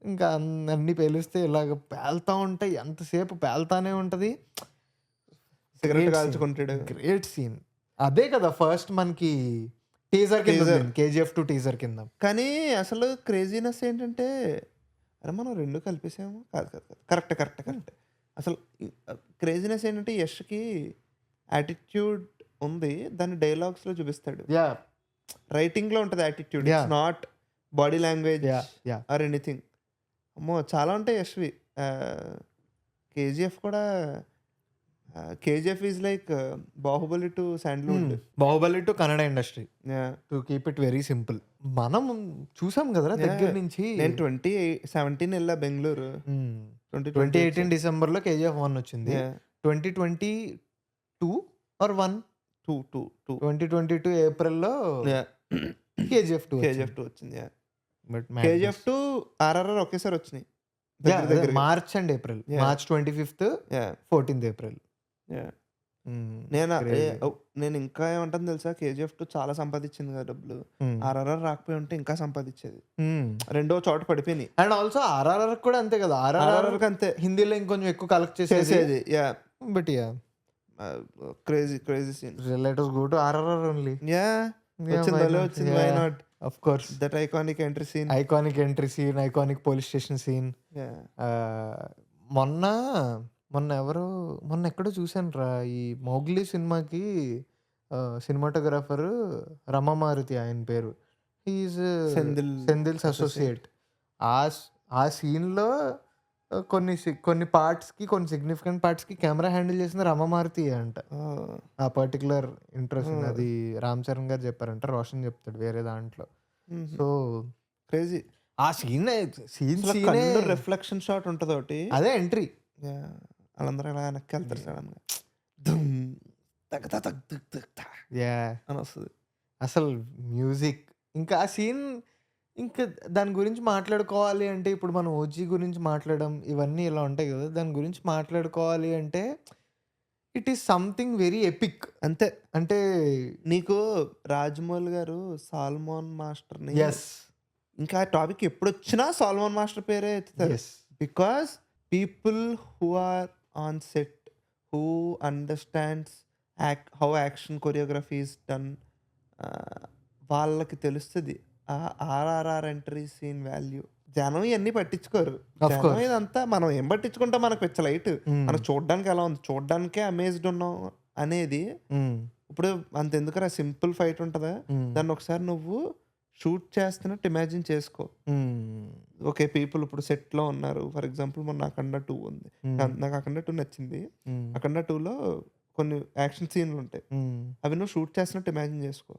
ఇంకా అన్ని పేలిస్తే ఇలాగ పేలుతా ఉంటాయి. ఎంతసేపు పేలుతానే ఉంటది. సిగరెట్ కాల్చుకుంటాడు. Great scene. అదే కదా ఫస్ట్ మనకి టీజర్ కింద, KGF 2 టీజర్ కింద. కానీ అసలు క్రేజీనెస్ ఏంటంటే అరే మనం రెండు కలిపేసాము. కాదు కరెక్ట్. అసలు క్రేజీనెస్ ఏంటంటే యష్కి యాటిట్యూడ్ ఉంది, దాన్ని డైలాగ్స్ లో చూపిస్తాడు. రైటింగ్ లో ఉంటుంది attitude, it's not body language or anything. అమ్మో చాలా ఉంటాయి యష్వి. KGF కూడా, KGF is like Baahubali to sandalwood, Baahubali to Kannada industry. To keep it very simple. మనం చూసాం కదా దగ్గర నుంచి. నేను 2017 వెళ్ళా బెంగళూరు. 2018 డిసెంబర్ లో KGF 1 వచ్చింది. 2022 or 2022 ఏప్రిల్ లో KGF 2 వచ్చింది. KGF 2 RRR ఒకేసారి వచ్చినాయి. March and April. March 25th, 14th April. నేను ఇంకా ఏమంటాను తెలుసా, KGF 2 చాలా సంపాదించింది కదా డబ్బులు. RRR రాకపోయి ఉంటే ఇంకా సంపాదించేది. రెండో చోట పడిపోయినాయి. అండ్ ఆల్సో RRR కూడా అంతే కదా, RRR అంతే హిందీలో ఇంకొంచెం ఎక్కువ కలెక్ట్ చేసేది. But crazy scene. Let us go to RRR only. వచ్చింది. Why not? Of course. That iconic entry scene, iconic police station scene. మొన్న ఎక్కడో చూసాను రా, ఈ మౌగ్లీ సినిమాకి సినిమాటోగ్రాఫర్ రమమారుతి ఆయన పేరు. He is Senthil's associate. ఆ సీన్లో కొన్ని పార్ట్స్కి, కొన్ని సిగ్నిఫికెంట్ పార్ట్స్కి కెమెరా హ్యాండిల్ చేసిన రమమారుతి అంట. ఆ పర్టికులర్ ఇంట్రెస్ట్ అది రామ్ చరణ్ గారు చెప్పారంట, రోషన్ చెప్తాడు వేరే దాంట్లో. సో క్రేజీ ఆ సీన్ రిఫ్లెక్షన్ షాట్ ఉంటుంది ఒకటి, అదే ఎంట్రీ. వాళ్ళందరూ ఇలా వెనక్కి వెళ్తారు సడన్ గా అని వస్తుంది. అసలు మ్యూజిక్, ఇంకా ఆ సీన్, ఇంకా దాని గురించి మాట్లాడుకోవాలి అంటే ఇప్పుడు మనం ఓజీ గురించి మాట్లాడడం ఇవన్నీ ఇలా ఉంటాయి కదా, దాని గురించి మాట్లాడుకోవాలి అంటే it is something very epic. అంతే. అంటే నీకు రాజమౌళి గారు సాల్మోన్ మాస్టర్ని, ఇంకా టాపిక్ ఎప్పుడు వచ్చినా సాల్మోన్ మాస్టర్ పేరే ఎత్తుతారు. Because people who are on set, who understands how action choreography is done, వాళ్ళకి తెలుస్తుంది RRR ఎంట్రీ సీన్ వాల్యూ. జనం ఇవన్నీ పట్టించుకోరు. జనం ఇదంతా మనం ఏం పట్టించుకుంటాం, మనకు పిచ్చ లైట్, మనకు చూడడానికి ఎలా ఉంది, చూడడానికే అమేజ్డ్ ఉన్నాం అనేది. ఇప్పుడు అంతెందుకురా సింపుల్ ఫైట్ ఉంటుందా, దాన్ని ఒకసారి నువ్వు షూట్ చేస్తున్నట్టు ఇమాజిన్ చేసుకో. ఓకే, పీపుల్ ఇప్పుడు సెట్ లో ఉన్నారు. ఫర్ ఎగ్జాంపుల్ మొన్న అఖండ 2 ఉంది, నాకు అఖండ 2 నచ్చింది. అఖండ 2లో కొన్ని యాక్షన్ సీన్లు ఉంటాయి, అవి నువ్వు షూట్ చేస్తున్నట్టు ఇమాజిన్ చేసుకో.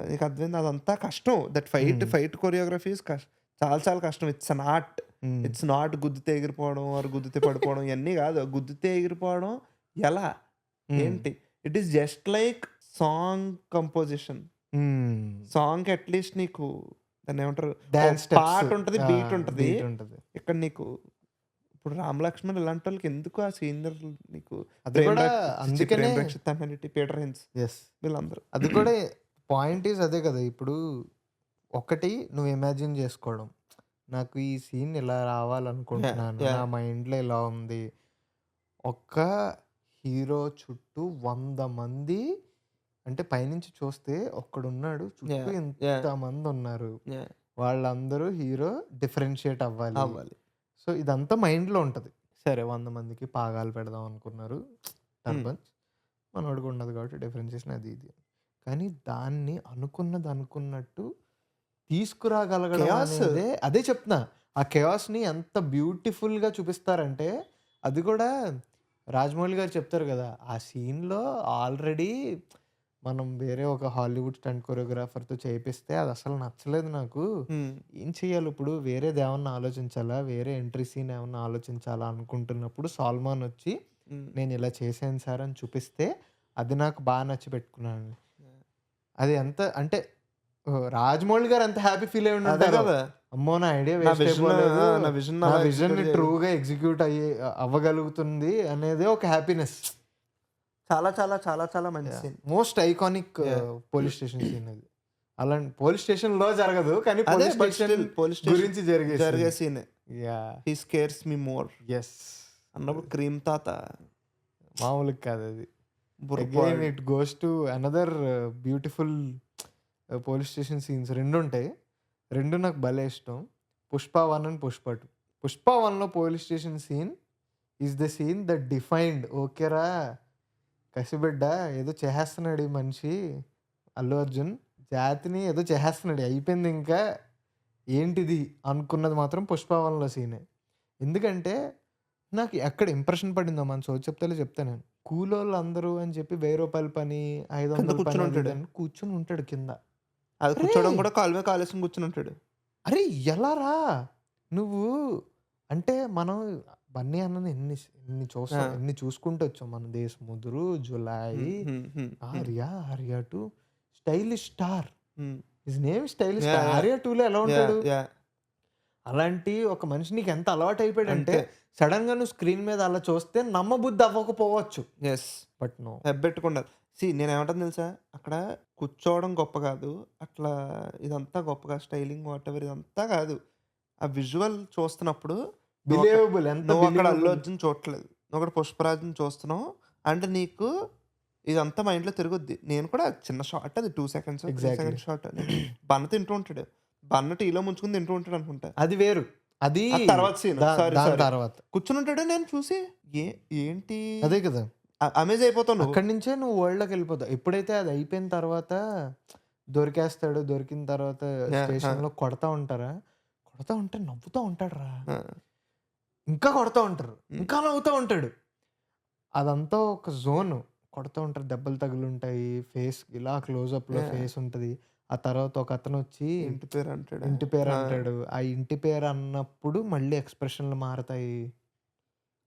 నీకు అర్థమైంది, అదంతా కష్టం. దట్ ఫైట్ కొరియోగ్రఫీ చాలా కష్టం. ఇట్స్ నాట్ గుద్దితే ఎగిరిపోవడం ఆర్ గుద్దితే పడిపోవడం ఇవన్నీ కాదు. గుద్దితే ఎగిరిపోవడం ఎలా ఏంటి, it is just like song composition. Song at least నీకు దాన్ని ఏమంటారు, పాట ఉంటుంది, బీట్ ఉంటుంది. ఇక్కడ నీకు ఇప్పుడు రామ్ లక్ష్మణ్ ఇలాంటి వాళ్ళకి ఎందుకు ఆ సీనియర్, నీకు పీటర్ హెన్స్ వీళ్ళందరూ. అది కూడా పాయింట్ ఈజ్ అదే కదా. ఇప్పుడు ఒకటి నువ్వు ఇమాజిన్ చేసుకోవడం, నాకు ఈ సీన్ ఇలా రావాలనుకుంటున్నాను, yeah. నా మైండ్లో ఇలా ఉంది. ఒక్క హీరో చుట్టూ 100 మంది, అంటే పైనుంచి చూస్తే ఒక్కడున్నాడు, చుట్టూ Yeah, yeah. ఇంతమంది ఉన్నారు, Yeah, వాళ్ళందరూ హీరో డిఫరెన్షియేట్ అవ్వాలి. అవ్వాలి. సో ఇదంతా మైండ్లో ఉంటుంది. సరే 100 మందికి పాగాలు పెడదాం అనుకున్నారు, టర్బన్స్, మనోడికి ఉండదు కాబట్టి డిఫరెన్షియేషన్ అది ఇది. కానీ దాన్ని అనుకున్నది అనుకున్నట్టు తీసుకురాగలగడం Chaos. అనేదే, అదే చెప్తున్నా, ఆ కెయాస్ని ఎంత బ్యూటిఫుల్గా చూపిస్తారంటే, అది కూడా రాజమౌళి గారు చెప్తారు కదా, ఆ సీన్లో ఆల్రెడీ మనం వేరే ఒక హాలీవుడ్ స్టంట్ కొరియోగ్రాఫర్తో చేపిస్తే అది అసలు నచ్చలేదు నాకు, ఏం చెయ్యాలి ఇప్పుడు, వేరేది ఏమన్నా ఆలోచించాలా, వేరే ఎంట్రీ సీన్ ఏమన్నా ఆలోచించాలా అనుకుంటున్నప్పుడు సాల్మాన్ వచ్చి నేను ఇలా చేశాను సార్ అని చూపిస్తే అది నాకు బాగా నచ్చి పెట్టుకున్నాను. అది ఎంత అంటే రాజమౌళి గారు ఎంత హ్యాపీ ఫీల్ అయి అదే ఉంటారు, కదా అమ్మో నా ఐడియా నా వేస్ట్ విజన్ అయిపోలేదు, నా విజన్ నా విజన్ ట్రూగా ఎగ్జిక్యూట్ అవ్వగలుగుతుంది అనేది ఒక హ్యాపీనెస్. చాలా చాలా చాలా చాలా మంచి scene. Most iconic police station scene అది. అలాంటి పోలీస్ స్టేషన్ లో జరగదు కానీ అదే పోలీస్ స్టేషన్ పోలీస్ గురించి జరిగే scene. Yeah he scares me more ఎస్ అన్నప్పుడు క్రీమ్ తాత మామూలుగా కాదు అది. బుర్రపాడు. Again it goes to another beautiful police station scenes. రెండు ఉంటాయి, రెండు నాకు భలే ఇష్టం. పుష్ప 1 అండ్ పుష్ప 2. పుష్ప 1లో police station scene is the scene that defined, ఓకేరా కసిబిడ్డ ఏదో చేసేస్తున్నాడు ఈ మనిషి, అల్లు అర్జున్ జాతిని ఏదో చేసేస్తున్నాడు, అయిపోయింది ఇంకా ఏంటిది అనుకున్నది మాత్రం పుష్ప 1లో సీనే. ఎందుకంటే నాకు ఎక్కడ ఇంప్రెషన్ పడిందో, మన సో చెప్తాను నేను, కూలోళ్ళు అందరూ అని చెప్పి 1000 రూపాయల పని, 500 కూర్చుని పని ఉంటాడు. అని కూర్చుని ఉంటాడు కింద. అది కూర్చోవడం కూడా కాలు మీద కాలేసుకుని కూర్చుని ఉంటాడు. అరే ఎలా రా నువ్వు, అంటే మనం బన్నీ అన్నని ఎన్ని చూసుకుంటూ వచ్చాం మన, Desamuduru, Julayi, Arya 2, stylish star, his name stylish star. Arya 2లో ఎలా ఉంటాడు, అలాంటి ఒక మనిషి నీకు ఎంత అలవాటు అయిపోయాడు అంటే సడన్ గా నువ్వు స్క్రీన్ మీద అలా చూస్తే నమ్మబుద్ధి అవ్వకపోవచ్చు. ఎస్, బట్ నో, పెట్టుకున్నారు. నేను ఏమంటాను తెలుసా, అక్కడ కూర్చోవడం గొప్ప కాదు, అట్లా ఇదంతా గొప్పగా స్టైలింగ్ వాట్ ఎవర్ ఇదంతా కాదు, ఆ విజువల్ చూస్తున్నప్పుడు బిలీవబుల్, ఎంత నువ్వు అక్కడ అల్లు believable. అర్జున్ చూడట్లేదు, నువ్వు అక్కడ పుష్పరాజుని చూస్తున్నావు అంటే నీకు ఇదంతా మైండ్లో తిరుగుద్ది. నేను కూడా చిన్న షార్ట్, అది 2 seconds Exactly. షార్ట్. బన్న తింటూ ఉంటాడు, బన్న టీలో ముంచుకుని తింటూ ఉంటాడు అనుకుంటా. అది వేరు, అది ఆ తర్వాత scene. Sorry, దాని sorry. తర్వాత కూర్చుని ఉంటాడు, నేను చూసి ఏంటి అదే కదా, అమేజ్ అయిపోతాను. అక్కడి నుంచే నువ్వు వరల్డ్లోకి వెళ్ళిపోతావు. ఎప్పుడైతే అది అయిపోయిన తర్వాత దొరికేస్తాడు, దొరికిన తర్వాత స్టేషన్ లో కొడతా ఉంటే నవ్వుతూ ఉంటాడు రా, ఇంకా కొడతా ఉంటారు, ఇంకా నవ్వుతూ ఉంటాడు. అదంతా ఒక జోన్, కొడతా ఉంటారు, దెబ్బలు తగులుంటాయి, ఫేస్ ఇలా క్లోజ్అప్ లో ఫేస్ ఉంటది. ఆ తర్వాత ఒక అతను వచ్చి ఇంటి పేరు అంటాడు, ఇంటి పేరు అంటాడు. ఆ ఇంటి పేరు అన్నప్పుడు మళ్ళీ ఎక్స్ప్రెషన్లు మారతాయి.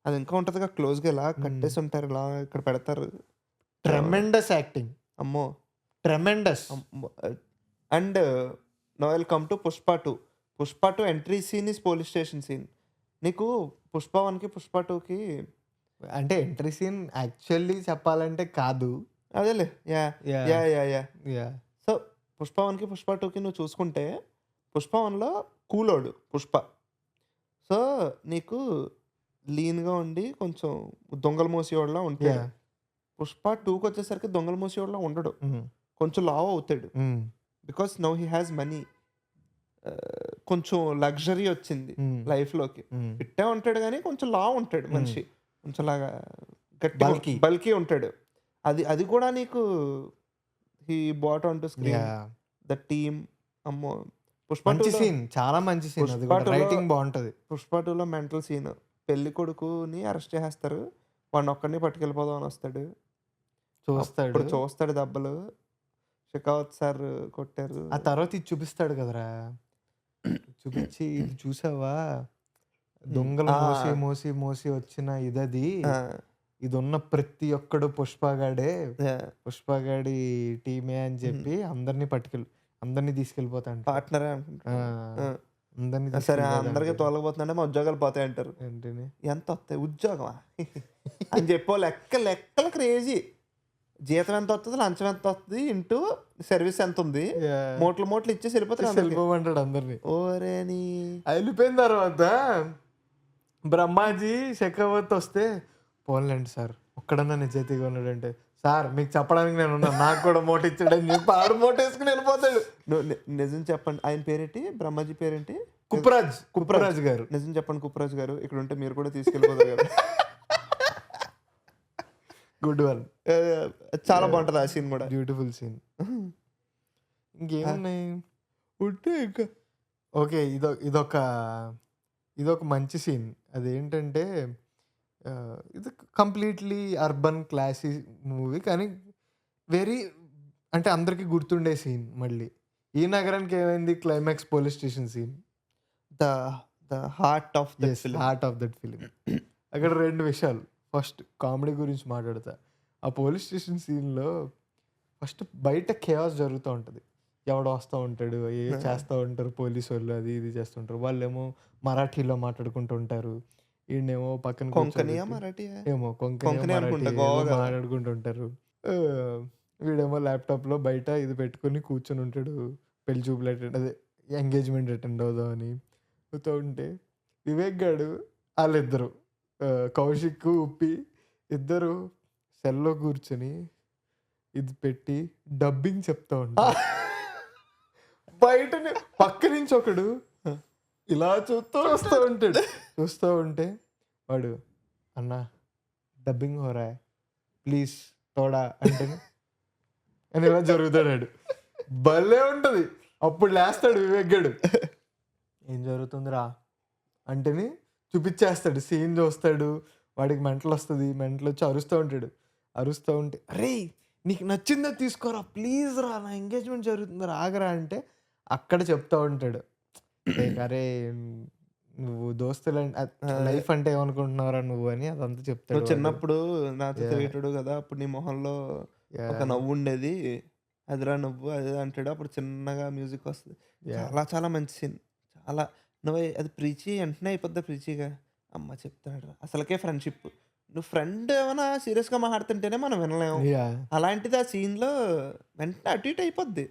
అది ఇంకా ఉంటదిగా, క్లోజ్ గా ఇలా కట్టేసి ఉంటారు, ఇలా ఇక్కడ పెడతారు. ట్రెమెండస్ యాక్టింగ్, అమ్మో tremendous. And now will come to Pushpa 2. Pushpa 2 entry scene is police station scene. నీకు పుష్ప 1కి పుష్ప 2కి అంటే ఎంట్రీ సీన్ యాక్చువల్లీ చెప్పాలంటే కాదు. అదేలే, yeah Yeah. Yeah yeah yeah yeah so Pushpa 1కి పుష్ప 2కి నువ్వు చూసుకుంటే, పుష్ప 1లో కూలోడు పుష్ప, సో నీకు లీన్గా ఉండి కొంచెం దొంగలు మోసేవాడులా ఉంటాడు. Yeah. పుష్ప 2కి వచ్చేసరికి దొంగలు మోసేవాడులా ఉండడు, కొంచెం లావ్ అవుతాడు. Because now he has money, కొంచెం లగ్జరీ వచ్చింది లైఫ్లోకి. ఇట్టే ఉంటాడు కానీ కొంచెం లావ్ ఉంటాడు మనిషి, కొంచెం లాగా Bulky. బల్కీ ఉంటాడు. అది కూడా నీకు he bought on to screen the team. అమ్మో, పుష్ప మంచి 2లో సీన్, చాలా మంచి సీన్. అది పుష్ప 2లో రైటింగ్ బాగుంటది. పుష్ప 2లో మెంటల్ సీన్, పెళ్లి కొడుకుని అరెస్ట్ చేసేస్తారు, వాడిని ఒక్కడిని పట్టుకెళ్ళిపోదాం అని వస్తాడు, చూస్తాడు, ఇప్పుడు చూస్తాడు దెబ్బలు, షెకావత్ సార్ కొట్టారు. ఆ తర్వాత ఇది చూపిస్తాడు కదరా, చూపించి ఇది చూసావా దొంగలు మోసి మోసి మోసి వచ్చిన ఇదది, ఇది ఉన్న ప్రతి ఒక్కడు పుష్పగాడే, పుష్పగాడి టీమే అని చెప్పి అందరినీ తీసుకెళ్ళిపోతాడు. పార్ట్నరే అనుకుంటా. అందరినీ సరే, అందరికి తోలకపోతుందంటే మా ఉద్యోగాలు పోతాయి అంటారు. ఏంటని ఎంత వస్తాయి ఉద్యోగమా అని చెప్పో లెక్కలు క్రేజీ. జీతం ఎంత వస్తుంది, లంచం ఎంత వస్తుంది ఇంటూ సర్వీస్ ఎంత ఉంది, మోట్లు ఇచ్చేసి వెళ్ళిపోతారు. వెళ్ళిపోమంటాడు అందరినీ. ఓరే నీ వెళ్ళిపోయిన తర్వాత బ్రహ్మాజీ షెకావత్ వస్తే, పోన్లేండి సార్ ఒక్కడన్నా నిజాయితీగా ఉన్నాడంటే, సార్ మీకు చెప్పడానికి నేను ఉన్నాను, నాకు కూడా మోట ఇచ్చాడని చెప్పి ఆడు మోట వేసుకుని వెళ్ళిపోతాడు. నిజం చెప్పండి, ఆయన పేరేంటి, బ్రహ్మాజీ పేరేంటి? కుప్పరాజ్ గారు. నిజం చెప్పండి కుప్పరాజ్ గారు, ఇక్కడ ఉంటే మీరు కూడా తీసుకెళ్ళిపోతారు కదా. Good one. చాలా బాగుంటుంది ఆ సీన్ కూడా, బ్యూటిఫుల్ సీన్. ఇంకేమున్నాయి ఉంటే ఇంకా ఓకే. ఇదొక మంచి సీన్. అదేంటంటే ఇది కంప్లీట్లీ అర్బన్ క్లాసీ మూవీ, కానీ వెరీ అంటే అందరికీ గుర్తుండే సీన్. మళ్ళీ ఈ నగరానికి ఏమైంది, climax police station scene, the heart of that film. అక్కడ రెండు విషయాలు. ఫస్ట్ కామెడీ గురించి మాట్లాడతా. ఆ పోలీస్ స్టేషన్ సీన్లో ఫస్ట్ బయట కేయాస్ జరుగుతూ ఉంటుంది. ఎవడో వస్తూ ఉంటాడు, చేస్తూ ఉంటారు పోలీసు వాళ్ళు, అది ఇది చేస్తుంటారు. వాళ్ళేమో మరాఠీలో మాట్లాడుకుంటూ ఉంటారు, ఈయనేమో పక్కన ఏమో కొంకణి మాట్లాడుకుంటుంటారు. వీడేమో ల్యాప్టాప్లో బయట ఇది పెట్టుకుని కూర్చొని ఉంటాడు, పెళ్లి చూపులు అదే ఎంగేజ్మెంట్ అటెండ్ అవుదామని అవుతూ ఉంటే వివేక్ గాడు వాళ్ళిద్దరు కౌశిక్ ఉప్పి ఇద్దరు సెల్లో కూర్చొని ఇది పెట్టి డబ్బింగ్ చెప్తా ఉంటాడు. బయట పక్క నుంచి ఒకడు ఇలా చూస్తూ ఉంటే వాడు, అన్నా డబ్బింగ్ హోరా ప్లీజ్ తోడా అంటే అని ఇలా జరుగుతాడు. భలే ఉంటుంది. అప్పుడు లేస్తాడు వివేక్ గడు, ఏం జరుగుతుందిరా అంటేని చూపించేస్తాడు, సీన్ చూస్తాడు. వాడికి మెంటల్ వస్తుంది, మెంటల్ వచ్చి అరుస్తూ ఉంటే అరే నీకు నచ్చిందో తీసుకోరా ప్లీజ్ రా, నా ఎంగేజ్మెంట్ జరుగుతుంది ఆగరా అంటే అక్కడ చెప్తా ఉంటాడు, అరే నువ్వు దోస్తులు లైఫ్ అంటే ఏమనుకుంటున్నారా నువ్వు అని అదంతా చెప్తాడు. చిన్నప్పుడు నాతో తిరిగేటాడు కదా, అప్పుడు నీ మొహంలో ఒక నవ్వు ఉండేది, అదిరా నువ్వు అది అంటాడు. అప్పుడు చిన్నగా మ్యూజిక్ వస్తుంది. చాలా చాలా మంచి సీన్. చాలా నువ్వు అది ప్రీచి వెంటనే అయిపోద్దా, ప్రీచిగా అమ్మ చెప్తాడు అసలుకే ఫ్రెండ్షిప్. నువ్వు ఫ్రెండ్ ఏమైనా సీరియస్గా మాట్లాడుతుంటేనే మనం వినలేము, అలాంటిది ఆ సీన్లో వెంటనే అటు ఇటు అయిపోద్ది.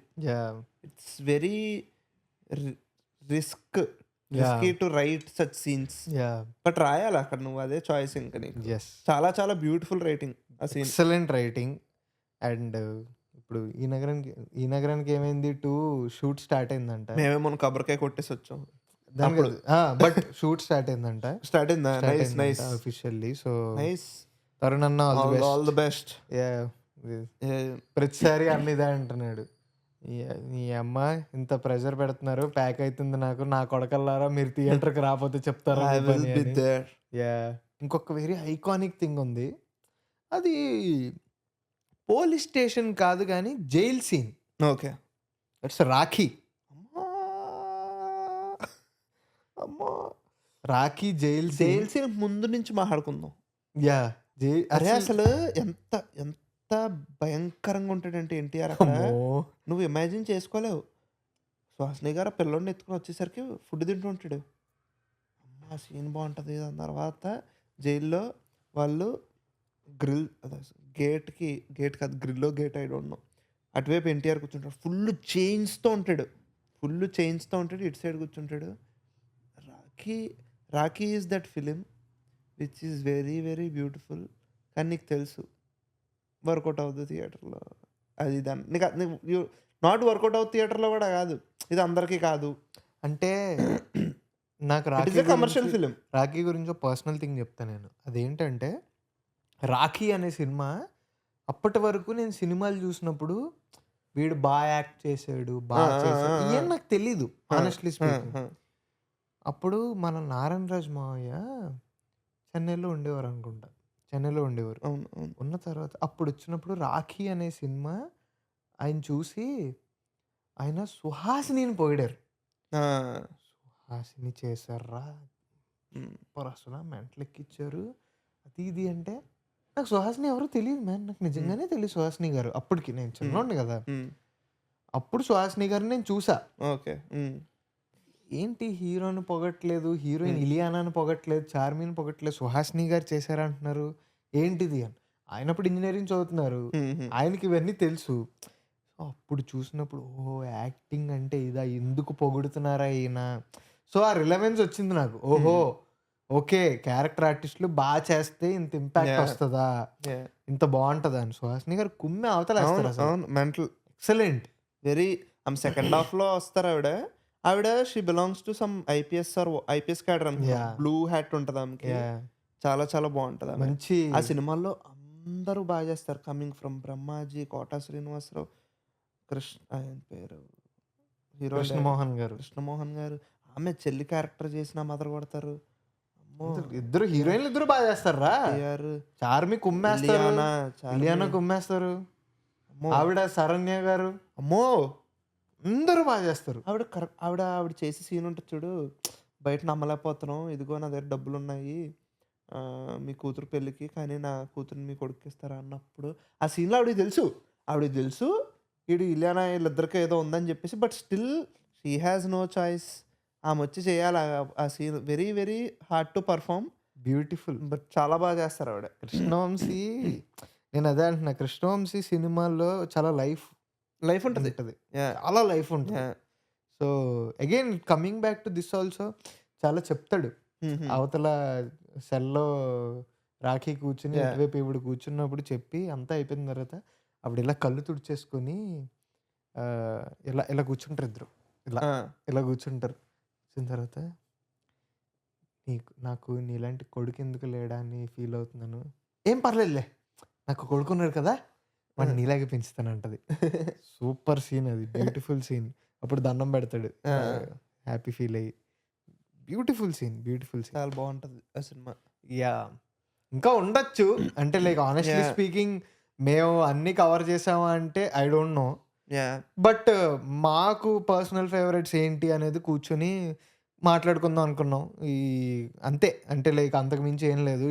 It's very risky to right such scenes, but రాయాలి అక్కడ నువ్వు, అదే చాయిస్. ఇంకా నీకు చాలా చాలా బ్యూటిఫుల్ రైటింగ్ ఆ సీన్, ఎక్సలెంట్ రైటింగ్. అండ్ ఇప్పుడు ఈ నగరానికి ఏమైంది, 2 షూట్ స్టార్ట్ అయిందంట. మేమేమో కొబ్బరికాయ కొట్టేసి వచ్చాం, బట్ షూట్ స్టార్ట్ అయిందంట. అఫీషియల్లీ. సో తరుణ్ అన్న ఆల్ ది బెస్ట్. ప్రతిసారి అన్నిదే అంటున్నాడు, ఈ అమ్మ ఇంత ప్రెషర్ పెడుతున్నారు, ప్యాక్ అవుతుంది నాకు, నా కొడకల్లారా మీరు థియేటర్కి రాకపోతే చెప్తారా. ఇంకొక వెరీ ఐకానిక్ థింగ్ ఉంది, అది పోలీస్ స్టేషన్ కాదు కానీ jail scene. Okay, it's Rakhi. Rakhi jail scene ముందు నుంచి మాట్లాడుకుందాం. అరే అసలు ఎంత ఎంత భయంకరంగా ఉంటాడంటే ఎన్టీఆర్ అక్కడ, నువ్వు ఇమాజిన్ చేసుకోలేవు. సుహాసిని గారు పిల్లోడిని ఎత్తుకుని వచ్చేసరికి ఫుడ్ తింటూ ఉంటాడు. అమ్మ సీన్ బాగుంటుంది. దాని తర్వాత జైల్లో వాళ్ళు గేట్ కాదు గ్రిల్లో గేట్ ఐ డోంట్ నో, అటువైపు ఎన్టీఆర్ కూర్చుంటాడు, ఫుల్ చైన్స్తో ఉంటాడు, ఇటు సైడ్ కూర్చుంటాడు. Rakhi is that film which is very very beautiful. కానీ నీకు తెలుసు వర్కౌట్ అవుతుంది థియేటర్లో, అది దాన్ని నీకు నాట్ వర్కౌట్ అవుతుంది థియేటర్లో కూడా కాదు, ఇది అందరికీ కాదు. అంటే నాకు కమర్షియల్ ఫిలిం. రాఖీ గురించి పర్సనల్ థింగ్ చెప్తాను నేను. అదేంటంటే రాఖీ అనే సినిమా అప్పటి వరకు నేను సినిమాలు చూసినప్పుడు వీడు బాగా యాక్ట్ చేసాడు, ఏం నాకు తెలీదు ఆనెస్ట్లీ స్పీకింగ్. అప్పుడు మన నారాయణ రాజు మావయ్య చెన్నైలో ఉండేవారు. ఉన్న తర్వాత అప్పుడు వచ్చినప్పుడు రాఖీ అనే సినిమా ఆయన చూసి ఆయన సుహాసినిని పొగిడారు. సుహాసిని చేశారా పరసున మెంటల్ ఎక్కిచ్చారు అది ఇది అంటే, నాకు సుహాసిని ఎవరో తెలియదు మ్యాన్, నాకు నిజంగానే తెలియదు సుహాసిని గారు. అప్పటికి నేను చిన్నోండి కదా, అప్పుడు సుహాసిని గారిని నేను చూసా. ఓకే, ఏంటి హీరోని పొగట్లేదు, హీరోయిన్ ఇలియానాని పొగట్లేదు, చార్మిని పొగట్లేదు, సుహాసిని గారు చేశారంటున్నారు ఏంటిది అని. ఆయన అప్పుడు ఇంజనీరింగ్ చదువుతున్నారు, ఆయనకి ఇవన్నీ తెలుసు. అప్పుడు చూసినప్పుడు ఓహో! యాక్టింగ్ అంటే ఇదా? ఎందుకు పొగుడుతున్నారా ఈయన? సో, ఆ రిలవెన్స్ వచ్చింది నాకు. ఓహో! ఓకే. క్యారెక్టర్ ఆర్టిస్ట్‌లు చేస్తే ఇంత ఇంపాక్ట్ యాహ్! వస్తదా? యాహ్! ఇంత బావుంటదా అని. సుహాసిని గారు కుమ్మి అవును. అవతలేస్తారసలు. అవును. మెంటల్. ఎక్సలెంట్. వెరీ ఆమె సెకండ్ హాఫ్‌లో వస్తారావిడ. She belongs to some IPS cadre అనుకుంటా. యాహ్! బ్లూ హ్యాట్ ఉంటది ఆమెకి. యాహ్! చాలా చాలా బావుంటదామె. మంచి ఆ సినిమాల్లో అందరూ చేస్తారు. కమింగ్ ఫ్రమ్ బ్రహ్మాజీ, కోటా శ్రీనివాసరావు, ఆయన పేరు హీరో కృష్ణమోహన్ గారు. కృష్ణమోహన్ గారు. ఆమె చెల్లి క్యారెక్టర్ చేసిన మదర్ కొడతారు. అమ్మో! ఇద్దరు హీరోయిన్‌లు ఇద్దరు చేస్తార్రా. ఎన్టీఆర్, చార్మి కుమ్మేస్తారు. ఇలియానా, ఇలియానా చార్మి. కుమ్మేస్తారు. అమ్మో! ఆవిడ శరణ్య గారు. అమ్మో! అందరూ చేస్తారు. ఆవిడ చేసే సీన్ ఉంటది చూడు. బయట నమ్మలేకపోతున్నాం. ఇదిగో నా దగ్గర డబ్బులున్నాయి. మీ కూతురు పెళ్ళికి కానీ నా కూతురిని మీ కొడుక్కిస్తారా అన్నప్పుడు ఆ సీన్‌లో ఆవిడకి తెలుసు ఇలియానా వీళ్ళిద్దరికి ఏదో ఉందని చెప్పేసి but still she has no choice. ఆమొచ్చి చేయాలి ఆ scene. Very very hard to perform. Beautiful. But చాలా చేస్తారు ఆవిడ. కృష్ణవంశీ నేను అదే అంటున్నా. కృష్ణవంశీ సినిమాల్లో చాలా లైఫ్ లైఫ్ ఉంటది. ఉంటది. యాహ్! చాలా లైఫ్ ఉంటది. Yeah! So, again coming back to this also చాలా చెప్తాడు. హుహు. అవతల సెల్‌లో రాఖీ కూర్చొని యాహ్! ఇటువైపు ఈవిడ కూర్చున్నప్పుడు చెప్పి అంతా అయిపోయిన తర్వాత ఆవిడ ఇలా కళ్ళు తుడిచేసుకొని ఇలా ఇలా కూర్చుంటారు ఇద్దరు. ఇలా, ఆ! ఇలా కూర్చుంటారు. కూర్చున్న తర్వాత నాకు నీలాంటి కొడుకు ఎందుకు లేడా అని ఫీల్ అవుతున్నాను. ఏం పర్లేదులే. నాకు కొడుకున్నాడు కదా! వాడిని నీలాగే పెంచుతానంటది. సూపర్ సీన్ అది. Beautiful scene. అప్పుడు దండం పెడతాడు. ఆ! హ్యాపీ ఫీల్ అయ్యి. Beautiful scene. Beautiful scene. చాలా బావుంటది ఆ సినిమా. యాహ్! ఇంకా ఉండొచ్చు. అంటే లైక్ హానెస్ట్‌లీ యాహ్! స్పీకింగ్ మేము అన్నీ కవర్ చేసామా అంటే I don't know. Yeah! But మాకు పర్సనల్ ఫేవరెట్స్ ఏంటి అనేది కూర్చొని మాట్లాడుకుందాం అనుకున్నాం. అంతే. అంటే లైక్ అంతకు మించి ఏం లేదు.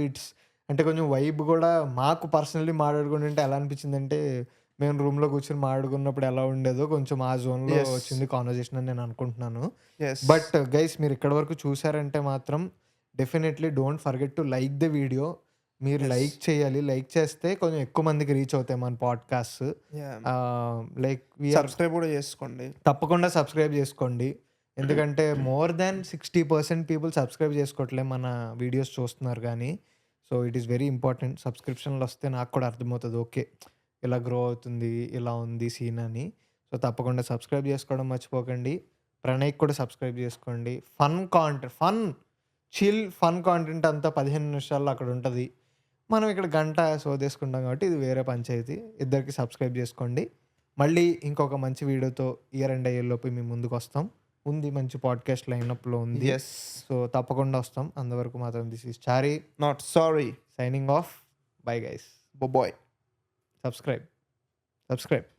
అంటే కొంచెం వైబ్ గూడా మాకు పర్సనల్లీ మాట్లాడుకుంటుంటే ఎలా అనిపించిందంటే, మేము రూమ్‌లో కూర్చొని మాట్లాడుకున్నప్పుడు ఎలా ఉండేదో కొంచెం ఆ జోన్‌లో యెస్. వచ్చింది కాన్వర్జేషన్ అని నేను అనుకుంటున్నాను. యెస్. బట్ గైస్ మీరు ఇక్కడి వరకు చూసారంటే మాత్రం definitely don't forget to like the video. మీరు యెస్. లైక్ చేయాలి. లైక్ చేస్తే కొంచెం ఎక్కువ మందికి రీచ్ అవుతాయి మన పాడ్‌కాస్ట్స్. యాహ్! లైక్ సబ్స్క్రైబ్ కూడా చేసుకోండి. తప్పకుండా సబ్స్క్రైబ్ చేసుకోండి. ఎందుకంటే మోర్ దాన్ 60% పీపుల్ సబ్స్క్రైబ్ చేసుకోవట్లే మన వీడియోస్ చూస్తున్నారు గానీ. So, it is very important. సబ్స్క్రిప్షన్‌లు వస్తే నాకు కూడా అర్థమవుతది. ఓకే. ఇలా గ్రో అవుతుంది. ఇలా ఉంది సీన్ అని. సో, తప్పకుండా సబ్స్క్రైబ్ చేసుకోవడం మర్చిపోకండి. ప్రణయ్‌కి కూడా సబ్స్క్రైబ్ చేసుకోండి. ఫన్ కాంటెంట్ అంతా 15 నిమిషాల్లో అక్కడ ఉంటది. మనం ఇక్కడ గంట సోదేసుకుంటాం కాబట్టి ఇది వేరే పంచాయతీ. ఇద్దరికి సబ్స్క్రైబ్ చేసుకోండి. మళ్ళీ ఇంకొక మంచి వీడియోతో ఇయర్ ఎండ్ అయ్యేలోపు మీ ముందుకొస్తాం. ఉంది మంచి పాడ్‌కాస్ట్ లైనప్‌లో ఉంది. యెస్. సో, తప్పకుండా వస్తాం. అంతవరకు మాత్రం this is Chari not sorry. Signing off. Bye guys. Bye. Subscribe.